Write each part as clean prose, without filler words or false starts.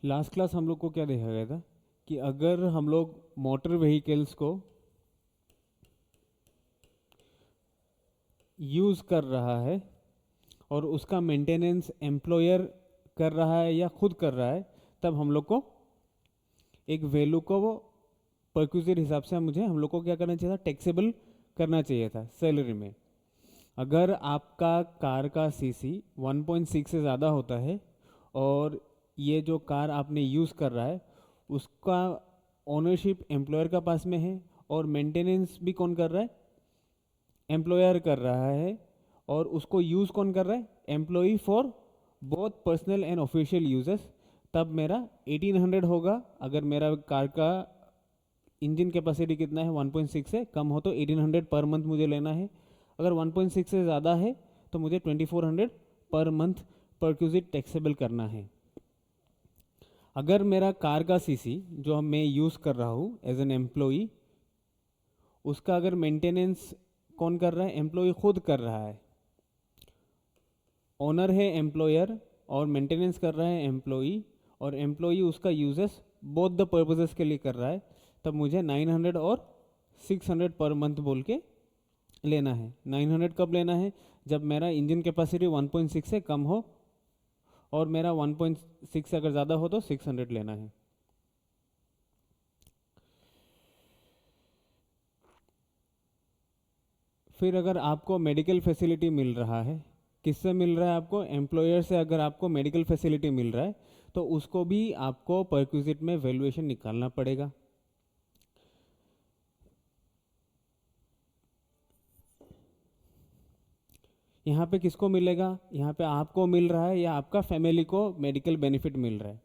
Last class हम लोग को क्या देखा गया था कि अगर हम लोग मोटर व्हीकल्स को यूज़ कर रहा है और उसका मेंटेनेंस एम्प्लॉयर कर रहा है या खुद कर रहा है, तब हम लोग को एक वैल्यू को वो परक्यूजिट हिसाब से मुझे हम लोग को क्या करना चाहिए था, टैक्सेबल करना चाहिए था सैलरी में। अगर आपका कार का सीसी 1.6 से ज़्यादा होता है और ये जो कार आपने यूज़ कर रहा है उसका ओनरशिप एम्प्लॉयर का पास में है और मेंटेनेंस भी कौन कर रहा है, एम्प्लॉयर कर रहा है, और उसको यूज़ कौन कर रहा है, employee for both personal and official uses, तब मेरा 1800 होगा। अगर मेरा कार का इंजन कैपेसिटी कितना है 1.6 से कम हो तो 1800 पर मंथ मुझे लेना है। अगर 1.6 से ज़्यादा है तो मुझे 2400 पर मंथ परक्यूजिट टैक्सेबल करना है। अगर मेरा कार का सीसी जो मैं यूज़ कर रहा हूँ एज एन एम्प्लॉई, उसका अगर मेंटेनेंस कौन कर रहा है, एम्प्लॉई खुद कर रहा है, ओनर है एम्प्लॉयर और मेंटेनेंस कर रहा है एम्प्लॉई, और एम्प्लॉई उसका यूजेस बोथ द पर्पसेस के लिए कर रहा है, तब मुझे 900 और 600 पर मंथ बोल के लेना है। 900 कब लेना है, जब मेरा इंजन कैपेसिटी 1.6 से कम हो, और मेरा 1.6 से अगर ज़्यादा हो तो 600 लेना है। फिर अगर आपको मेडिकल फैसिलिटी मिल रहा है, किससे मिल रहा है आपको, एम्प्लॉयर से अगर आपको मेडिकल फैसिलिटी मिल रहा है तो उसको भी आपको परक्यूजिट में वैल्यूएशन निकालना पड़ेगा। यहाँ पे किसको मिलेगा, यहाँ पे आपको मिल रहा है या आपका फैमिली को मेडिकल बेनिफिट मिल रहा है।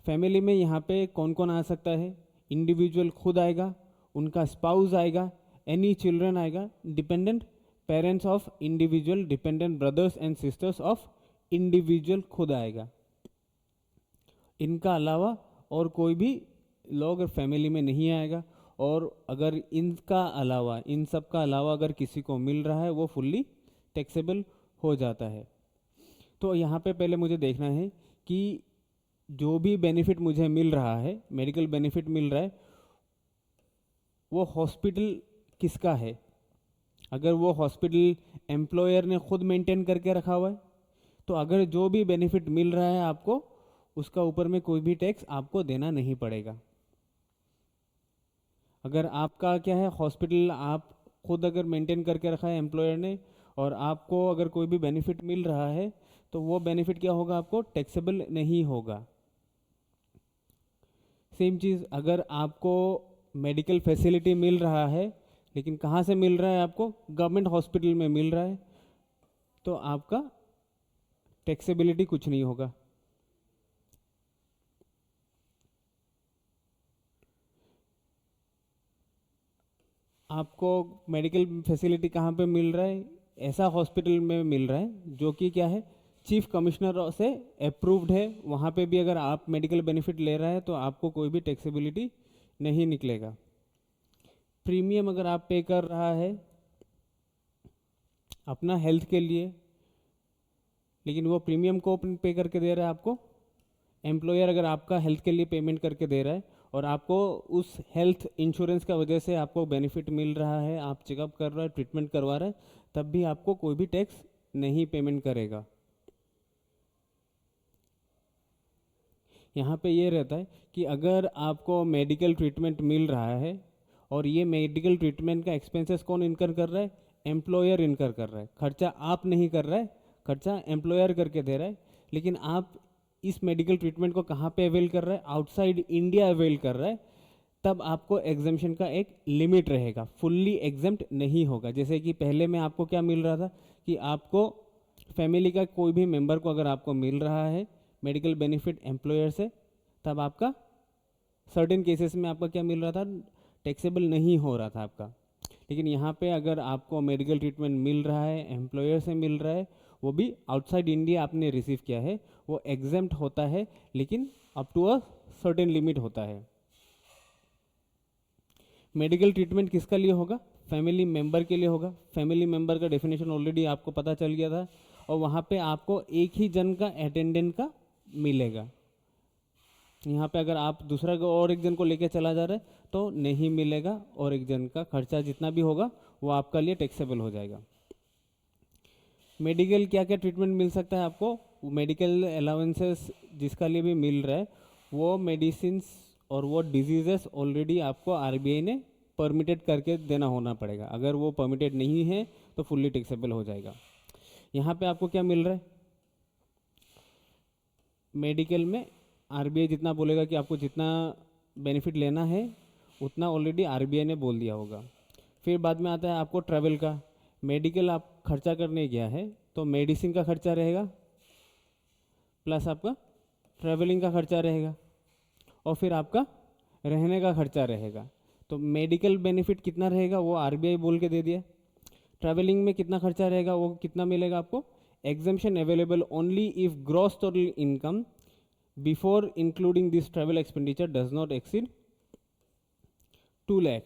फैमिली में यहाँ पे कौन कौन आ सकता है, इंडिविजुअल खुद आएगा, उनका स्पाउस आएगा, एनी चिल्ड्रन आएगा, dependent parents of individual, dependent brothers and sisters of individual खुद आएगा। इनका अलावा और कोई भी लोग फैमिली में नहीं आएगा। और अगर इनका अलावा, इन सब का अलावा अगर किसी को मिल रहा है वो फुल्ली टैक्सेबल हो जाता है। तो यहाँ पे पहले मुझे देखना है कि जो भी बेनिफिट मुझे मिल रहा है, मेडिकल बेनिफिट मिल रहा है, वो हॉस्पिटल किसका है। अगर वो हॉस्पिटल एम्प्लॉयर ने खुद मेंटेन करके रखा हुआ है तो अगर जो भी बेनिफिट मिल रहा है आपको, उसका ऊपर में कोई भी टैक्स आपको देना नहीं पड़ेगा। अगर आपका क्या है, हॉस्पिटल आप खुद अगर मेंटेन करके रखा है एम्प्लॉयर ने, और आपको अगर कोई भी बेनिफिट मिल रहा है तो वो बेनिफिट क्या होगा, आपको टैक्सेबल नहीं होगा। सेम चीज़ अगर आपको मेडिकल फैसिलिटी मिल रहा है, लेकिन कहाँ से मिल रहा है, आपको गवर्नमेंट हॉस्पिटल में मिल रहा है, तो आपका टैक्सेबिलिटी कुछ नहीं होगा। आपको मेडिकल फैसिलिटी कहाँ पे मिल रहा है, ऐसा हॉस्पिटल में मिल रहा है जो कि क्या है, चीफ कमिश्नर से अप्रूव्ड है। वहाँ पे भी अगर आप मेडिकल बेनिफिट ले रहे हैं तो आपको कोई भी टैक्सेबिलिटी नहीं निकलेगा। प्रीमियम अगर आप पे कर रहा है अपना हेल्थ के लिए, लेकिन वो प्रीमियम को पे करके दे रहा है आपको एम्प्लॉयर, अगर आपका हेल्थ के लिए पेमेंट करके दे रहा है और आपको उस हेल्थ इंश्योरेंस का वजह से आपको बेनिफिट मिल रहा है, आप चेकअप कर रहा है, ट्रीटमेंट करवा रहा है, तब भी आपको कोई भी टैक्स नहीं पेमेंट करेगा। यहाँ पे ये रहता है कि अगर आपको मेडिकल ट्रीटमेंट मिल रहा है और ये मेडिकल ट्रीटमेंट का एक्सपेंसेस कौन इनकर कर रहा है, एम्प्लॉयर इनकर कर रहा है, खर्चा आप नहीं कर रहा है, खर्चा एम्प्लॉयर करके दे रहा है। लेकिन आप इस मेडिकल ट्रीटमेंट को कहाँ पे अवेल कर रहा है, आउटसाइड इंडिया अवेल कर रहा है, तब आपको एग्जामेशन का एक लिमिट रहेगा, फुल्ली एग्जाम्प्ट नहीं होगा। जैसे कि पहले में आपको क्या मिल रहा था कि आपको फैमिली का कोई भी मेंबर को अगर आपको मिल रहा है मेडिकल बेनिफिट एम्प्लॉयर से, तब आपका सर्टेन केसेस में आपका क्या मिल रहा था, टैक्सेबल नहीं हो रहा था आपका। लेकिन यहाँ पे अगर आपको मेडिकल ट्रीटमेंट मिल रहा है, एम्प्लॉयर से मिल रहा है, वो भी आउटसाइड इंडिया आपने रिसीव किया है, वो एग्जेम्प्ट होता है, लेकिन up to a certain limit होता है। मेडिकल ट्रीटमेंट किसका लिए होगा, फैमिली मेंबर के लिए होगा। फैमिली मेंबर का डेफिनेशन ऑलरेडी आपको पता चल गया था, और वहाँ पे आपको एक ही जन का अटेंडेंट का मिलेगा। यहाँ पे अगर आप दूसरा को और एक जन को लेके चला जा रहे हैं तो नहीं मिलेगा, और एक जन का खर्चा जितना भी होगा वो आपका लिए टैक्सेबल हो जाएगा। मेडिकल क्या क्या ट्रीटमेंट मिल सकता है आपको, मेडिकल अलाउंसेस जिसका लिए भी मिल रहा है वो मेडिसिन और वो डिजीजेस ऑलरेडी आपको आरबीआई ने परमिटेड करके देना होना पड़ेगा। अगर वो परमिटेड नहीं है तो फुल्ली टैक्सेबल हो जाएगा। यहाँ पे आपको क्या मिल रहा है, मेडिकल में आरबीआई जितना बोलेगा कि आपको जितना बेनिफिट लेना है उतना ऑलरेडी आरबीआई ने बोल दिया होगा। फिर बाद में आता है आपको ट्रैवल का। मेडिकल आप खर्चा करने गया है तो मेडिसिन का खर्चा रहेगा प्लस आपका ट्रैवलिंग का खर्चा रहेगा और फिर आपका रहने का खर्चा रहेगा। तो मेडिकल बेनिफिट कितना रहेगा वो आरबीआई बोल के दे दिया। ट्रैवलिंग में कितना खर्चा रहेगा वो कितना मिलेगा आपको, exemption available only if gross total income before including this travel expenditure does not exceed 2 lakh.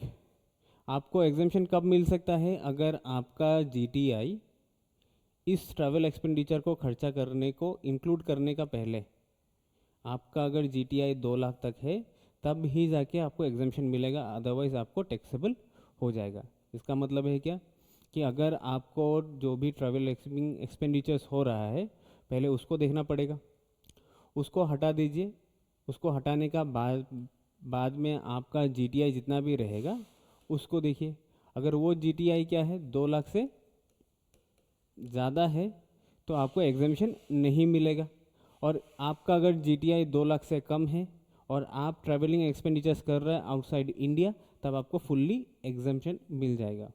आपको एग्जम्पशन कब मिल सकता है, अगर आपका जीटीआई इस ट्रैवल एक्सपेंडिचर को खर्चा करने को इंक्लूड करने का पहले आपका अगर जीटीआई 2 लाख तक है तब ही जाके आपको एग्जम्पशन मिलेगा, अदरवाइज आपको टैक्सेबल हो जाएगा। इसका मतलब है क्या कि अगर आपको जो भी ट्रैवल एक्सपेंडिचर्स हो रहा है पहले उसको देखना पड़ेगा, उसको हटा दीजिए। उसको हटाने का बाद में आपका जीटीआई जितना भी रहेगा उसको देखिए। अगर वो जीटीआई क्या है 2 लाख से ज़्यादा है तो आपको एग्जम्पशन नहीं मिलेगा, और आपका अगर जीटीआई 2 लाख से कम है और आप ट्रैवलिंग एक्सपेंडिचर्स कर रहे हैं आउटसाइड इंडिया तब आपको फुल्ली एग्जम्पशन मिल जाएगा।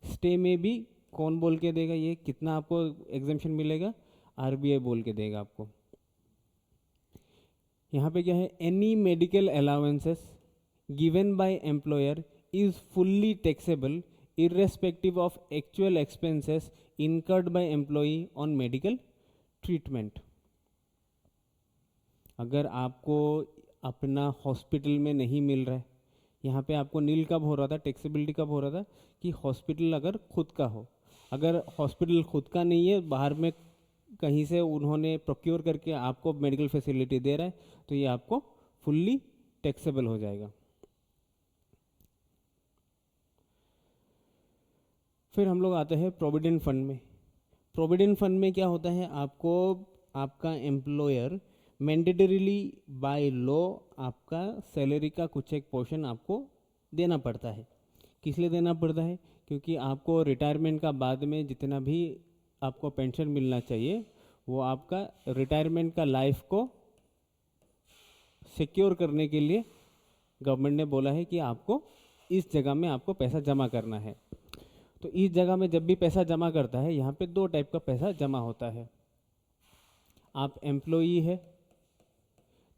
स्टे में भी कौन बोल के देगा ये कितना आपको एग्जम्पशन मिलेगा, आरबीआई बोल के देगा आपको। यहाँ पे क्या है, any medical allowances given by employer is fully taxable irrespective of actual expenses incurred by employee on medical treatment। अगर आपको अपना हॉस्पिटल में नहीं मिल रहा है, यहाँ पे आपको नील कब हो रहा था, टैक्सेबिलिटी कब हो रहा था कि हॉस्पिटल अगर खुद का हो। अगर हॉस्पिटल खुद का नहीं है, बाहर में कहीं से उन्होंने प्रोक्योर करके आपको मेडिकल फैसिलिटी दे रहा है तो ये आपको फुल्ली टैक्सेबल हो जाएगा। फिर हम लोग आते हैं प्रोविडेंट फंड में। प्रोविडेंट फंड में क्या होता है, आपको आपका एम्प्लॉयर मैंडेटरीली बाय लॉ आपका सैलरी का कुछ एक पोर्शन आपको देना पड़ता है। किस लिए देना पड़ता है, क्योंकि आपको रिटायरमेंट का बाद में जितना भी आपको पेंशन मिलना चाहिए वो आपका रिटायरमेंट का लाइफ को सिक्योर करने के लिए गवर्नमेंट ने बोला है कि आपको इस जगह में आपको पैसा जमा करना है। तो इस जगह में जब भी पैसा जमा करता है, यहाँ पे 2 टाइप का पैसा जमा होता है। आप एम्प्लॉई है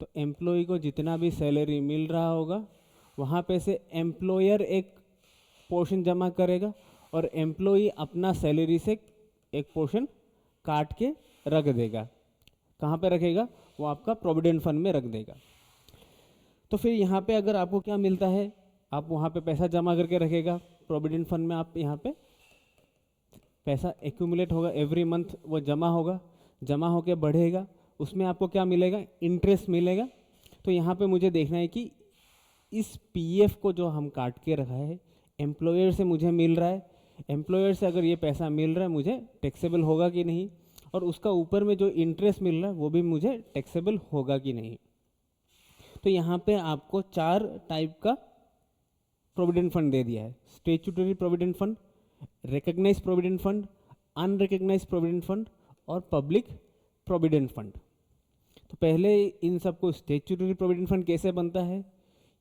तो एम्प्लॉई को जितना भी सैलरी मिल रहा होगा वहाँ पे से एम्प्लॉयर एक पोर्शन जमा करेगा और एम्प्लॉई अपना सैलरी से एक पोर्शन काट के रख देगा। कहाँ पे रखेगा, वो आपका प्रोविडेंट फंड में रख देगा। तो फिर यहाँ पे अगर आपको क्या मिलता है, आप वहाँ पे पैसा जमा करके रखेगा प्रोविडेंट फंड में, आप यहाँ पे पैसा एक्यूमुलेट होगा एवरी मंथ, वो जमा होगा, जमा होके बढ़ेगा, उसमें आपको क्या मिलेगा, इंटरेस्ट मिलेगा। तो यहाँ पे मुझे देखना है कि इस पीएफ को जो हम काट के रखा है एम्प्लॉयर से मुझे मिल रहा है, एम्प्लॉयर से अगर ये पैसा मिल रहा है मुझे टैक्सेबल होगा कि नहीं, और उसका ऊपर में जो इंटरेस्ट मिल रहा है वो भी मुझे टैक्सेबल होगा कि नहीं। तो यहाँ पे आपको 4 टाइप का प्रोविडेंट फंड दे दिया है, statutory provident fund, recognised provident fund, unrecognised provident fund और पब्लिक प्रोविडेंट फंड। तो पहले इन सबको स्टैट्यूटरी प्रोविडेंट फंड कैसे बनता है,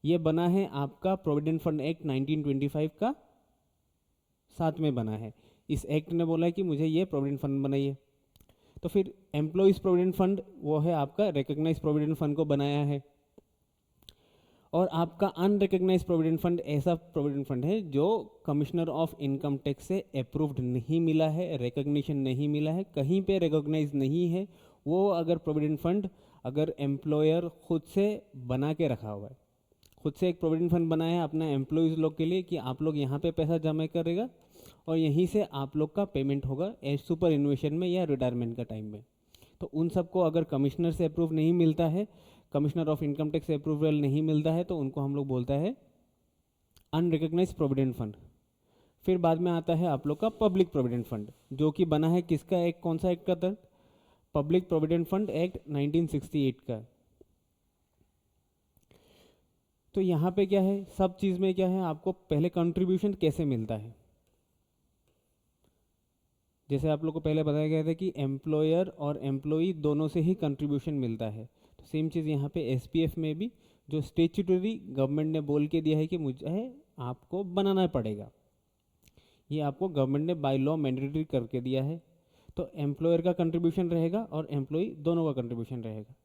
ये बना है आपका प्रोविडेंट फंड एक्ट 1925 का साथ में बना है। इस एक्ट ने बोला है कि मुझे ये प्रोविडेंट फंड बनाइए। तो फिर एम्प्लॉइज प्रोविडेंट फंड वो है आपका रिकॉग्नाइज्ड प्रोविडेंट फंड को बनाया है। और आपका अनरिकॉग्नाइज्ड प्रोविडेंट फंड ऐसा प्रोविडेंट फंड है जो कमिश्नर ऑफ इनकम टैक्स से अप्रूव्ड नहीं मिला है, रिकॉग्निशन नहीं मिला है, कहीं पे रिकॉग्नाइज नहीं है। वो अगर प्रोविडेंट फंड अगर एम्प्लॉयर खुद से बना के रखा हुआ है, खुद से एक प्रोविडेंट फंड बनाया है अपना एम्प्लॉयज़ लोग के लिए कि आप लोग यहाँ पे पैसा जमा करेगा और यहीं से आप लोग का पेमेंट होगा एज सुपर इन्वेशन में या रिटायरमेंट का टाइम में। तो उन सबको अगर कमिश्नर से अप्रूव नहीं मिलता है, कमिश्नर ऑफ इनकम टैक्स से अप्रूवल नहीं मिलता है तो उनको हम लोग बोलता है अनरिकग्नाइज प्रोविडेंट फंड। फिर बाद में आता है आप लोग का पब्लिक प्रोविडेंट फंड, जो कि बना है किसका एक्ट, कौन सा एक्ट का तहत, पब्लिक प्रोविडेंट फंड एक्ट 1968 का। तो यहाँ पे क्या है, सब चीज़ में क्या है, आपको पहले कंट्रीब्यूशन कैसे मिलता है। जैसे आप लोग को पहले बताया गया था कि एम्प्लॉयर और एम्प्लॉई दोनों से ही कंट्रीब्यूशन मिलता है, तो सेम चीज़ यहाँ पे एसपीएफ में भी जो स्टेचुटरी गवर्नमेंट ने बोल के दिया है कि मुझे आपको बनाना पड़ेगा, ये आपको गवर्नमेंट ने बाय लॉ मैंडेटरी करके दिया है, तो एम्प्लॉयर का कंट्रीब्यूशन रहेगा और एम्प्लॉई दोनों का कंट्रीब्यूशन रहेगा।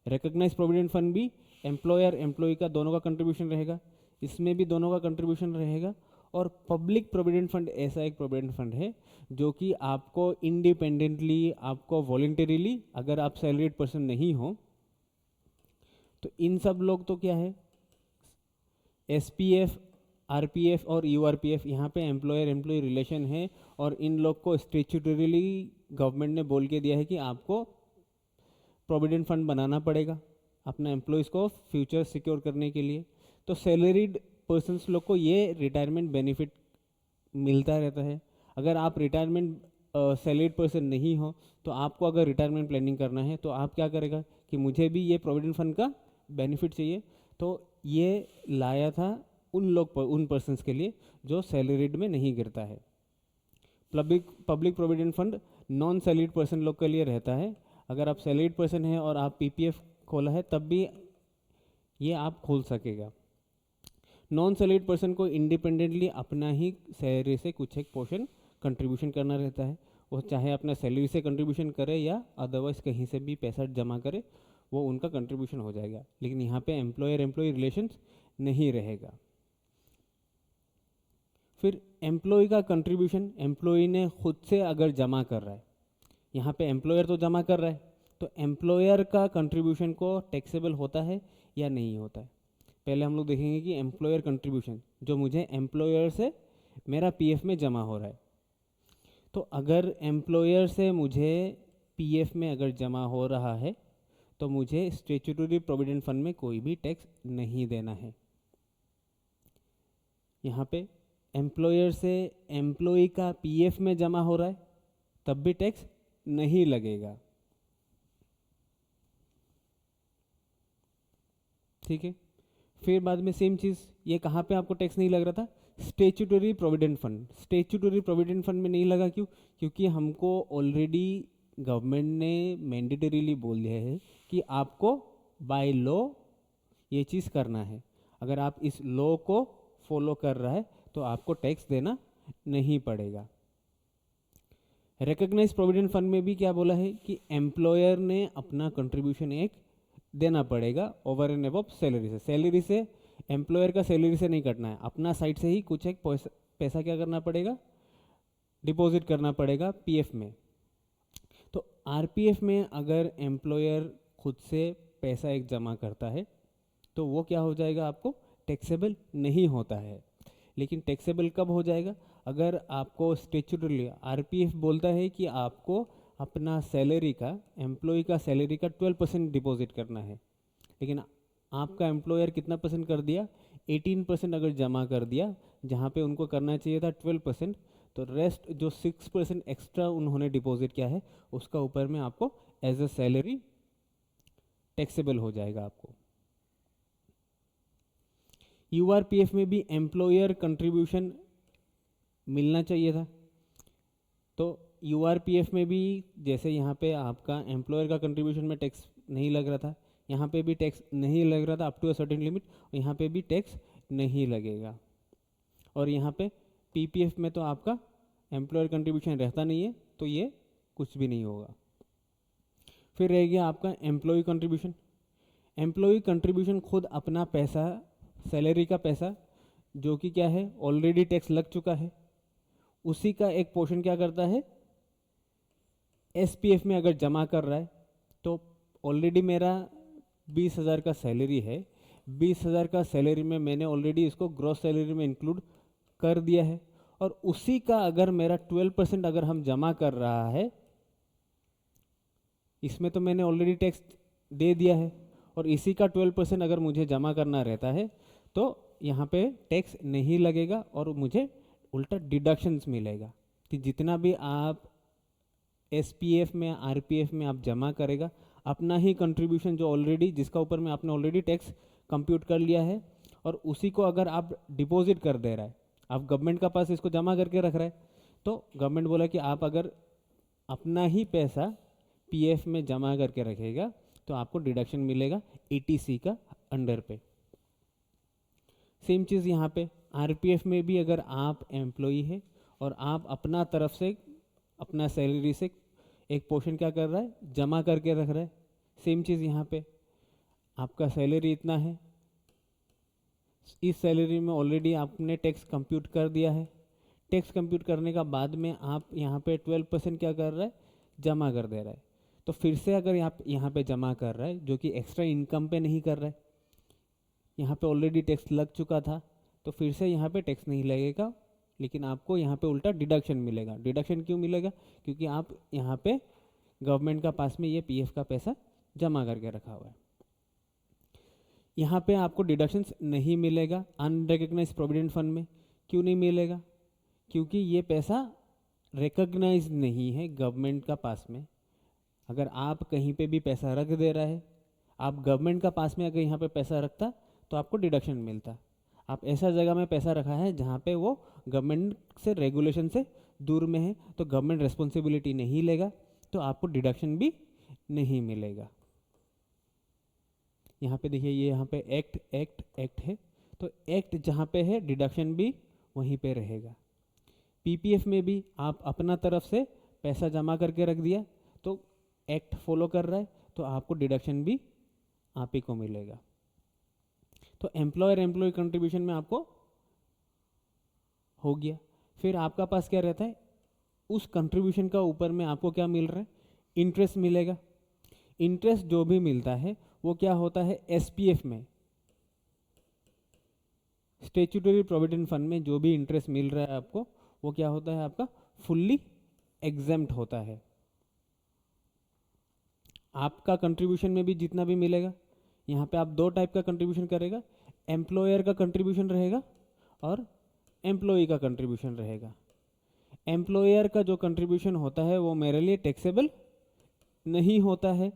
रिकग्नाइज प्रोविडेंट फंड भी एम्प्लॉयर एम्प्लॉई का दोनों का कंट्रीब्यूशन रहेगा, इसमें भी दोनों का कंट्रीब्यूशन रहेगा। और पब्लिक प्रोविडेंट फंड ऐसा एक प्रोविडेंट फंड है जो कि आपको इंडिपेंडेंटली, आपको वॉलंटरीली, अगर आप सैलरीड पर्सन नहीं हो तो इन सब लोग तो क्या है, एसपीएफ, आरपीएफ और यूआरपीएफ, यहाँ पे एम्प्लॉयर एम्प्लॉय रिलेशन है और इन लोग को स्टेचुटरीली गवर्नमेंट ने बोल के दिया है कि आपको प्रोविडेंट फंड बनाना पड़ेगा अपना एम्प्लॉयज़ को फ्यूचर सिक्योर करने के लिए। तो सैलरीड पर्सन्स लोग को ये रिटायरमेंट बेनिफिट मिलता रहता है। अगर आप रिटायरमेंट सैलरीड पर्सन नहीं हो तो आपको अगर रिटायरमेंट प्लानिंग करना है तो आप क्या करेगा कि मुझे भी ये प्रोविडेंट फंड का बेनिफिट चाहिए, तो ये लाया था उन पर्सन्स के लिए जो सैलरीड में नहीं गिरता है। Public provident fund non salaried person लोग के लिए रहता है। अगर आप सैलरीड पर्सन हैं और आप पीपीएफ खोला है तब भी ये आप खोल सकेगा। नॉन सैलरीड पर्सन को इंडिपेंडेंटली अपना ही सैलरी से कुछ एक पोर्शन कंट्रीब्यूशन करना रहता है, वो चाहे अपना सैलरी से कंट्रीब्यूशन करे या अदरवाइज कहीं से भी पैसा जमा करे, वो उनका कंट्रीब्यूशन हो जाएगा। लेकिन यहाँ पे एम्प्लॉयर एम्प्लॉय रिलेशंस नहीं रहेगा। फिर एम्प्लॉय का कंट्रीब्यूशन एम्प्लॉय ने खुद से अगर जमा कर रहा है, यहाँ पे एम्प्लॉयर तो जमा कर रहा है, तो एम्प्लॉयर का कंट्रीब्यूशन को टैक्सेबल होता है या नहीं होता है। पहले हम लोग देखेंगे कि एम्प्लॉयर कंट्रीब्यूशन जो मुझे एम्प्लॉयर से मेरा पीएफ में जमा हो रहा है, तो अगर एम्प्लॉयर से मुझे पीएफ में अगर जमा हो रहा है तो मुझे स्टैट्यूटरी प्रोविडेंट फंड में कोई भी टैक्स नहीं देना है। यहाँ पे एम्प्लॉयर से एम्प्लॉय का पीएफ में जमा हो रहा है तब भी टैक्स नहीं लगेगा। ठीक है। फिर बाद में सेम चीज़, ये कहाँ पे आपको टैक्स नहीं लग रहा था, statutory provident fund. Statutory provident fund में नहीं लगा, क्यों? क्योंकि हमको ऑलरेडी गवर्नमेंट ने मैंडेटरीली बोल दिया है कि आपको बाय लॉ ये चीज़ करना है। अगर आप इस लॉ को फॉलो कर रहा है तो आपको टैक्स देना नहीं पड़ेगा। रिकग्नाइज प्रोविडेंट फंड में भी क्या बोला है कि एम्प्लॉयर ने अपना कंट्रीब्यूशन एक देना पड़ेगा ओवर एंड अबव सैलरी से। सैलरी से एम्प्लॉयर का सैलरी से नहीं कटना है, अपना साइड से ही कुछ एक पैसा क्या करना पड़ेगा, डिपॉजिट करना पड़ेगा पीएफ में। तो आरपीएफ में अगर एम्प्लॉयर खुद से पैसा एक जमा करता है तो वो क्या हो जाएगा, आपको टैक्सेबल नहीं होता है। लेकिन टैक्सेबल कब हो जाएगा, अगर आपको स्टैट्यूटरी आरपीएफ बोलता है कि आपको अपना सैलरी का, एम्प्लॉय का सैलरी का 12% डिपॉजिट करना है, लेकिन आपका एम्प्लॉयर कितना परसेंट कर दिया, 18% अगर जमा कर दिया, जहाँ पे उनको करना चाहिए था 12%, तो रेस्ट जो 6% एक्स्ट्रा उन्होंने डिपॉजिट किया है उसका ऊपर में आपको एज अ सैलरी टैक्सेबल हो जाएगा आपको। यूआरपीएफ में भी एम्प्लॉयर कंट्रीब्यूशन मिलना चाहिए था, तो यूआरपीएफ में भी जैसे यहाँ पे आपका एम्प्लॉयर का कंट्रीब्यूशन में टैक्स नहीं लग रहा था, यहाँ पे भी टैक्स नहीं लग रहा था up to a certain limit, यहाँ पे भी टैक्स नहीं लगेगा। और यहाँ पे पीपीएफ में तो आपका एम्प्लॉयर कंट्रीब्यूशन रहता नहीं है, तो ये कुछ भी नहीं होगा। फिर रह गया आपका एम्प्लॉय कंट्रीब्यूशन। एम्प्लॉय कंट्रीब्यूशन खुद अपना पैसा, सैलरी का पैसा जो कि क्या है ऑलरेडी टैक्स लग चुका है, उसी का एक पोर्शन क्या करता है, एसपीएफ में अगर जमा कर रहा है, तो ऑलरेडी मेरा 20,000 का सैलरी है, 20,000 का सैलरी में मैंने ऑलरेडी इसको ग्रॉस सैलरी में इंक्लूड कर दिया है, और उसी का अगर मेरा 12% अगर हम जमा कर रहा है, इसमें तो मैंने ऑलरेडी टैक्स दे दिया है, और इसी का 12% अगर मुझे जमा करना रहता है तो यहाँ पे टैक्स नहीं लगेगा और मुझे उल्टा डिडक्शंस मिलेगा कि जितना भी आप एसपीएफ में आरपीएफ में आप जमा करेगा अपना ही कंट्रीब्यूशन जो ऑलरेडी जिसका ऊपर में आपने ऑलरेडी टैक्स कंप्यूट कर लिया है और उसी को अगर आप डिपॉजिट कर दे रहा है, आप गवर्नमेंट का पास इसको जमा करके रख रहा है, तो गवर्नमेंट बोला कि आप अगर अपना ही पैसा पीएफ में जमा करके रखेगा तो आपको डिडक्शन मिलेगा एटीसी का अंडर पे। सेम चीज़ यहाँ पे आरपीएफ में भी अगर आप एम्प्लॉई है और आप अपना तरफ से अपना सैलरी से एक पोर्शन क्या कर रहा है जमा करके रख रहा है, सेम चीज़ यहाँ पे आपका सैलरी इतना है, इस सैलरी में ऑलरेडी आपने टैक्स कंप्यूट कर दिया है, टैक्स कंप्यूट करने का बाद में आप यहाँ पे 12% क्या कर रहा है जमा कर दे रहा है। तो फिर से अगर आप यहाँ पे जमा कर रहा है जो कि एक्स्ट्रा इनकम पे नहीं कर रहा है, यहाँ पे ऑलरेडी टैक्स लग चुका था तो फिर से यहाँ पे टैक्स नहीं लगेगा, लेकिन आपको यहाँ पे उल्टा डिडक्शन मिलेगा। डिडक्शन क्यों मिलेगा? क्योंकि आप यहाँ पे गवर्नमेंट का पास में ये पीएफ का पैसा जमा करके रखा हुआ है। यहाँ पे आपको डिडक्शंस नहीं मिलेगा अनरिकग्नाइज प्रोविडेंट फंड में। क्यों नहीं मिलेगा? क्योंकि ये पैसा रिकग्नाइज नहीं है गवर्नमेंट का पास में। अगर आप कहीं पे भी पैसा रख दे रहा है, आप गवर्नमेंट का पास में अगर यहाँ पे पैसा रखता तो आपको डिडक्शन मिलता। आप ऐसा जगह में पैसा रखा है जहाँ पे वो गवर्नमेंट से रेगुलेशन से दूर में है तो गवर्नमेंट रिस्पॉन्सिबिलिटी नहीं लेगा तो आपको डिडक्शन भी नहीं मिलेगा। यहाँ पे देखिए ये यहाँ पे एक्ट है तो एक्ट जहाँ पे है डिडक्शन भी वहीं पे रहेगा। पीपीएफ में भी आप अपना तरफ से पैसा जमा करके रख दिया तो एक्ट फॉलो कर रहा है तो आपको डिडक्शन भी आप ही को मिलेगा। तो एम्प्लॉयर एम्प्लॉय कंट्रीब्यूशन में आपको हो गया। फिर आपका पास क्या रहता है, उस कंट्रीब्यूशन का ऊपर में आपको क्या मिल रहा है, इंटरेस्ट मिलेगा। इंटरेस्ट जो भी मिलता है वो क्या होता है एसपीएफ में, स्टैट्यूटरी प्रोविडेंट फंड में जो भी इंटरेस्ट मिल रहा है आपको वो क्या होता है आपका फुल्ली एग्जेम्प्ट होता है। आपका कंट्रीब्यूशन में भी जितना भी मिलेगा, यहाँ पे आप दो टाइप का कंट्रीब्यूशन करेगा, एम्प्लॉयर का कंट्रीब्यूशन रहेगा और एम्प्लॉई का कंट्रीब्यूशन रहेगा। एम्प्लॉयर का जो कंट्रीब्यूशन होता है वो मेरे लिए टैक्सेबल नहीं होता है,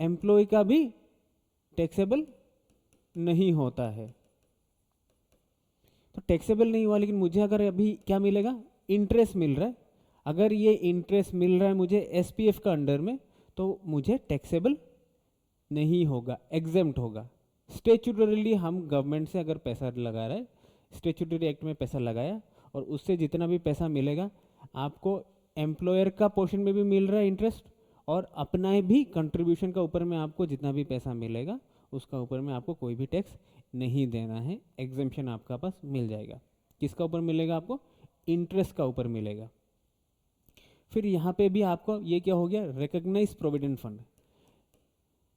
एम्प्लॉय का भी टैक्सेबल नहीं होता है। तो टैक्सेबल नहीं हुआ, लेकिन मुझे अगर अभी क्या मिलेगा, इंटरेस्ट मिल रहा है। अगर ये इंटरेस्ट मिल रहा है मुझे एसपीएफ का अंडर में तो मुझे टैक्सेबल नहीं होगा, एग्जेम्प्ट होगा। स्टैट्यूटरीली हम गवर्नमेंट से अगर पैसा लगा रहे, स्टैट्यूटरी एक्ट में पैसा लगाया और उससे जितना भी पैसा मिलेगा आपको एम्प्लॉयर का पोर्शन में भी मिल रहा है इंटरेस्ट और अपना भी कंट्रीब्यूशन का ऊपर में आपको जितना भी पैसा मिलेगा उसका ऊपर में आपको कोई भी टैक्स नहीं देना है, एग्जेम्पशन आपका पास मिल जाएगा। किसका ऊपर मिलेगा आपको, इंटरेस्ट का ऊपर मिलेगा। फिर यहाँ पे भी आपको ये क्या हो गया, recognise provident fund.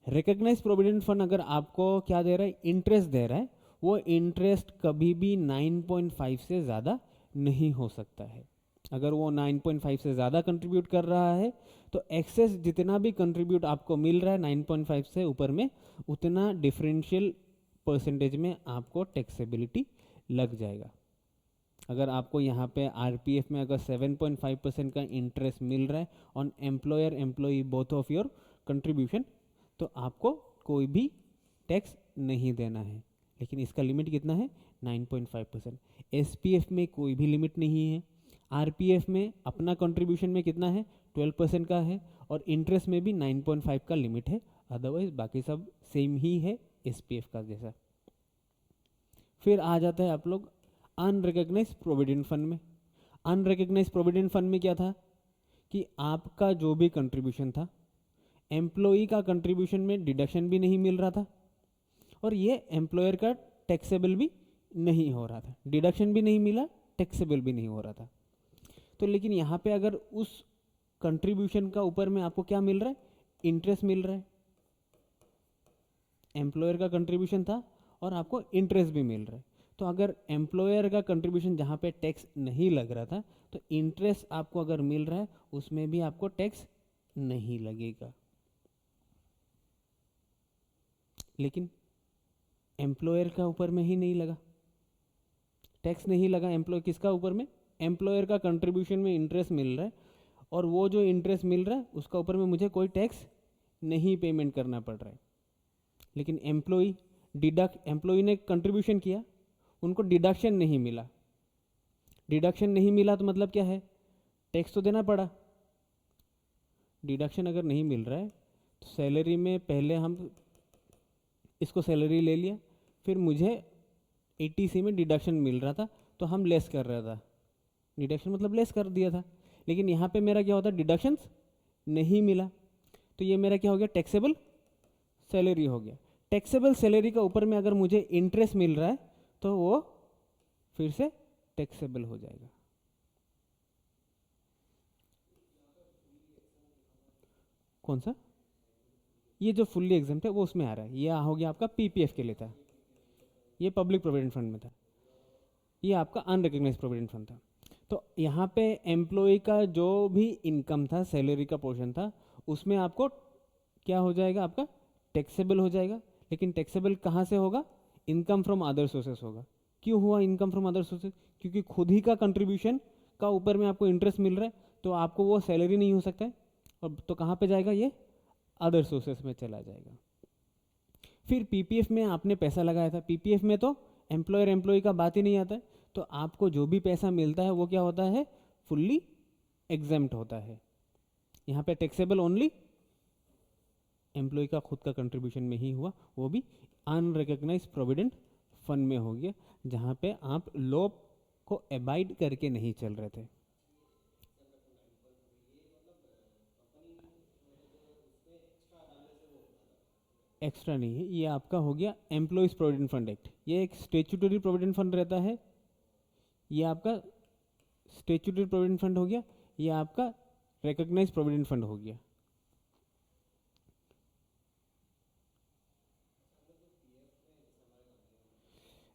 Recognise provident fund अगर आपको क्या दे रहा है, इंटरेस्ट दे रहा है, वो इंटरेस्ट कभी भी 9.5 से ज़्यादा नहीं हो सकता है। अगर वो 9.5 से ज़्यादा कंट्रीब्यूट कर रहा है तो एक्सेस जितना भी कंट्रीब्यूट आपको मिल रहा है 9.5 से ऊपर में उतना डिफरेंशियल परसेंटेज में आपको टैक्सेबिलिटी लग जाएगा। अगर आपको यहाँ पे आरपीएफ में अगर 7.5% का इंटरेस्ट मिल रहा है on employer employee both of your contribution तो आपको कोई भी टैक्स नहीं देना है, लेकिन इसका लिमिट कितना है 9.5%। एसपीएफ में कोई भी लिमिट नहीं है, आरपीएफ में अपना कंट्रीब्यूशन में कितना है 12% का है और इंटरेस्ट में भी 9.5 का लिमिट है, अदरवाइज बाकी सब सेम ही है एसपीएफ का जैसा। फिर आ जाता है आप लोग अनरिकग्नाइज प्रोविडेंट फंड में। अनरिकग्नाइज प्रोविडेंट फंड में क्या था कि आपका जो भी कंट्रीब्यूशन था एम्प्लॉई का कंट्रीब्यूशन में डिडक्शन भी नहीं मिल रहा था और ये एम्प्लॉयर का टैक्सेबल भी नहीं हो रहा था, डिडक्शन भी नहीं मिला, टैक्सेबल भी नहीं हो रहा था। तो लेकिन यहाँ पे अगर उस कंट्रीब्यूशन का ऊपर में आपको क्या मिल रहा है, इंटरेस्ट मिल रहा है। एम्प्लॉयर का कंट्रीब्यूशन था और आपको इंटरेस्ट भी मिल रहा है। तो अगर एम्प्लॉयर का कंट्रीब्यूशन जहाँ पे टैक्स नहीं लग रहा था तो इंटरेस्ट आपको अगर मिल रहा है उसमें भी आपको टैक्स नहीं लगेगा। लेकिन एम्प्लॉयर का ऊपर में ही नहीं लगा, टैक्स नहीं लगा एम्प्लॉय किसका ऊपर में, एम्प्लॉयर का कंट्रीब्यूशन में इंटरेस्ट मिल रहा है, और वो जो इंटरेस्ट मिल रहा है उसका ऊपर में मुझे कोई टैक्स नहीं पेमेंट करना पड़ रहा है। लेकिन एम्प्लॉय ने कंट्रीब्यूशन किया, उनको डिडक्शन नहीं मिला, डिडक्शन नहीं मिला तो मतलब क्या है, टैक्स तो देना पड़ा। डिडक्शन अगर नहीं मिल रहा है तो सैलरी में पहले हम इसको सैलरी ले लिया, फिर मुझे एटीसी में डिडक्शन मिल रहा था तो हम लेस कर रहा था, डिडक्शन मतलब लेस कर दिया था। लेकिन यहाँ पे मेरा क्या होता है, डिडक्शंस नहीं मिला, तो ये मेरा क्या हो गया, टैक्सेबल सैलरी हो गया। टैक्सेबल सैलरी का ऊपर में अगर मुझे इंटरेस्ट मिल रहा है तो वो फिर से टैक्सेबल हो जाएगा। कौन सा, ये जो फुल्ली एग्जाम्प्ट है वो उसमें आ रहा है, ये हो गया आपका पीपीएफ के लिए था, ये पब्लिक प्रोविडेंट फंड में था, ये आपका अनरिकग्नाइज्ड प्रोविडेंट फंड था। तो यहाँ पे एम्प्लॉय का जो भी इनकम था, सैलरी का पोर्शन था, उसमें आपको क्या हो जाएगा, आपका टैक्सेबल हो जाएगा। लेकिन टैक्सेबल कहाँ से होगा, इनकम फ्रॉम अदर सोर्सेस होगा। क्यों हुआ इनकम फ्रॉम अदर सोर्सेस, क्योंकि खुद ही का कंट्रीब्यूशन का ऊपर में आपको इंटरेस्ट मिल रहा है, तो आपको वो सैलरी नहीं हो सकता है, और तो कहाँ पे जाएगा, ये अदर सोर्सेस में चला जाएगा। फिर पीपीएफ में आपने पैसा लगाया था, पीपीएफ में तो एम्प्लॉयर एम्प्लॉय का बात ही नहीं आता है, तो आपको जो भी पैसा मिलता है वो क्या होता है, फुल्ली एग्जेम्प्ट होता है। यहाँ पे टैक्सेबल ओनली एम्प्लॉय का खुद का कंट्रीब्यूशन में ही हुआ, वो भी अनरिकग्नाइज्ड प्रोविडेंट फंड में हो गया, जहाँ पे आप लॉ को अबाइड करके नहीं चल रहे थे। एक्स्ट्रा नहीं है, ये आपका हो गया एम्प्लॉयज प्रोविडेंट फंड एक्ट, ये एक स्टेचुटरी प्रोविडेंट फंड रहता है, ये आपका स्टेचुटरी प्रोविडेंट फंड हो गया, ये आपका रिकॉग्नाइज्ड प्रोविडेंट फंड हो गया।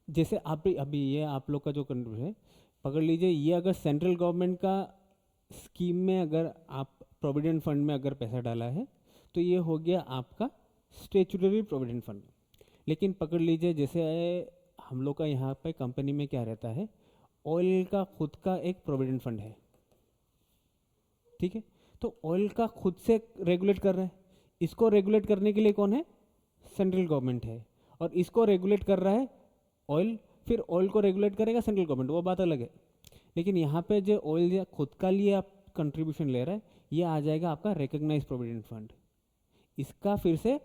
जैसे आप अभी ये आप लोग का जो कंट्रीब्यूशन है, पकड़ लीजिए, ये अगर सेंट्रल गवर्नमेंट का स्कीम में अगर आप प्रोविडेंट फंड में अगर पैसा डाला है तो ये हो गया आपका स्टेचुटरी प्रोविडेंट फंड। लेकिन पकड़ लीजिए जैसे हम लोग का यहाँ पे कंपनी में क्या रहता है, ऑयल का खुद का एक प्रोविडेंट फंड है, ठीक है, तो ऑयल का खुद से रेगुलेट कर रहा है, इसको रेगुलेट करने के लिए कौन है, सेंट्रल गवर्नमेंट है, और इसको रेगुलेट कर रहा है ऑयल, फिर ऑयल को रेगुलेट करेगा सेंट्रल गवर्नमेंट, वो बात अलग है। लेकिन यहाँ पे जो ऑयल खुद का लिए आप कंट्रीब्यूशन ले रहा है, ये आ जाएगा आपका रिकग्नाइज प्रोविडेंट फंड। इसका फिर से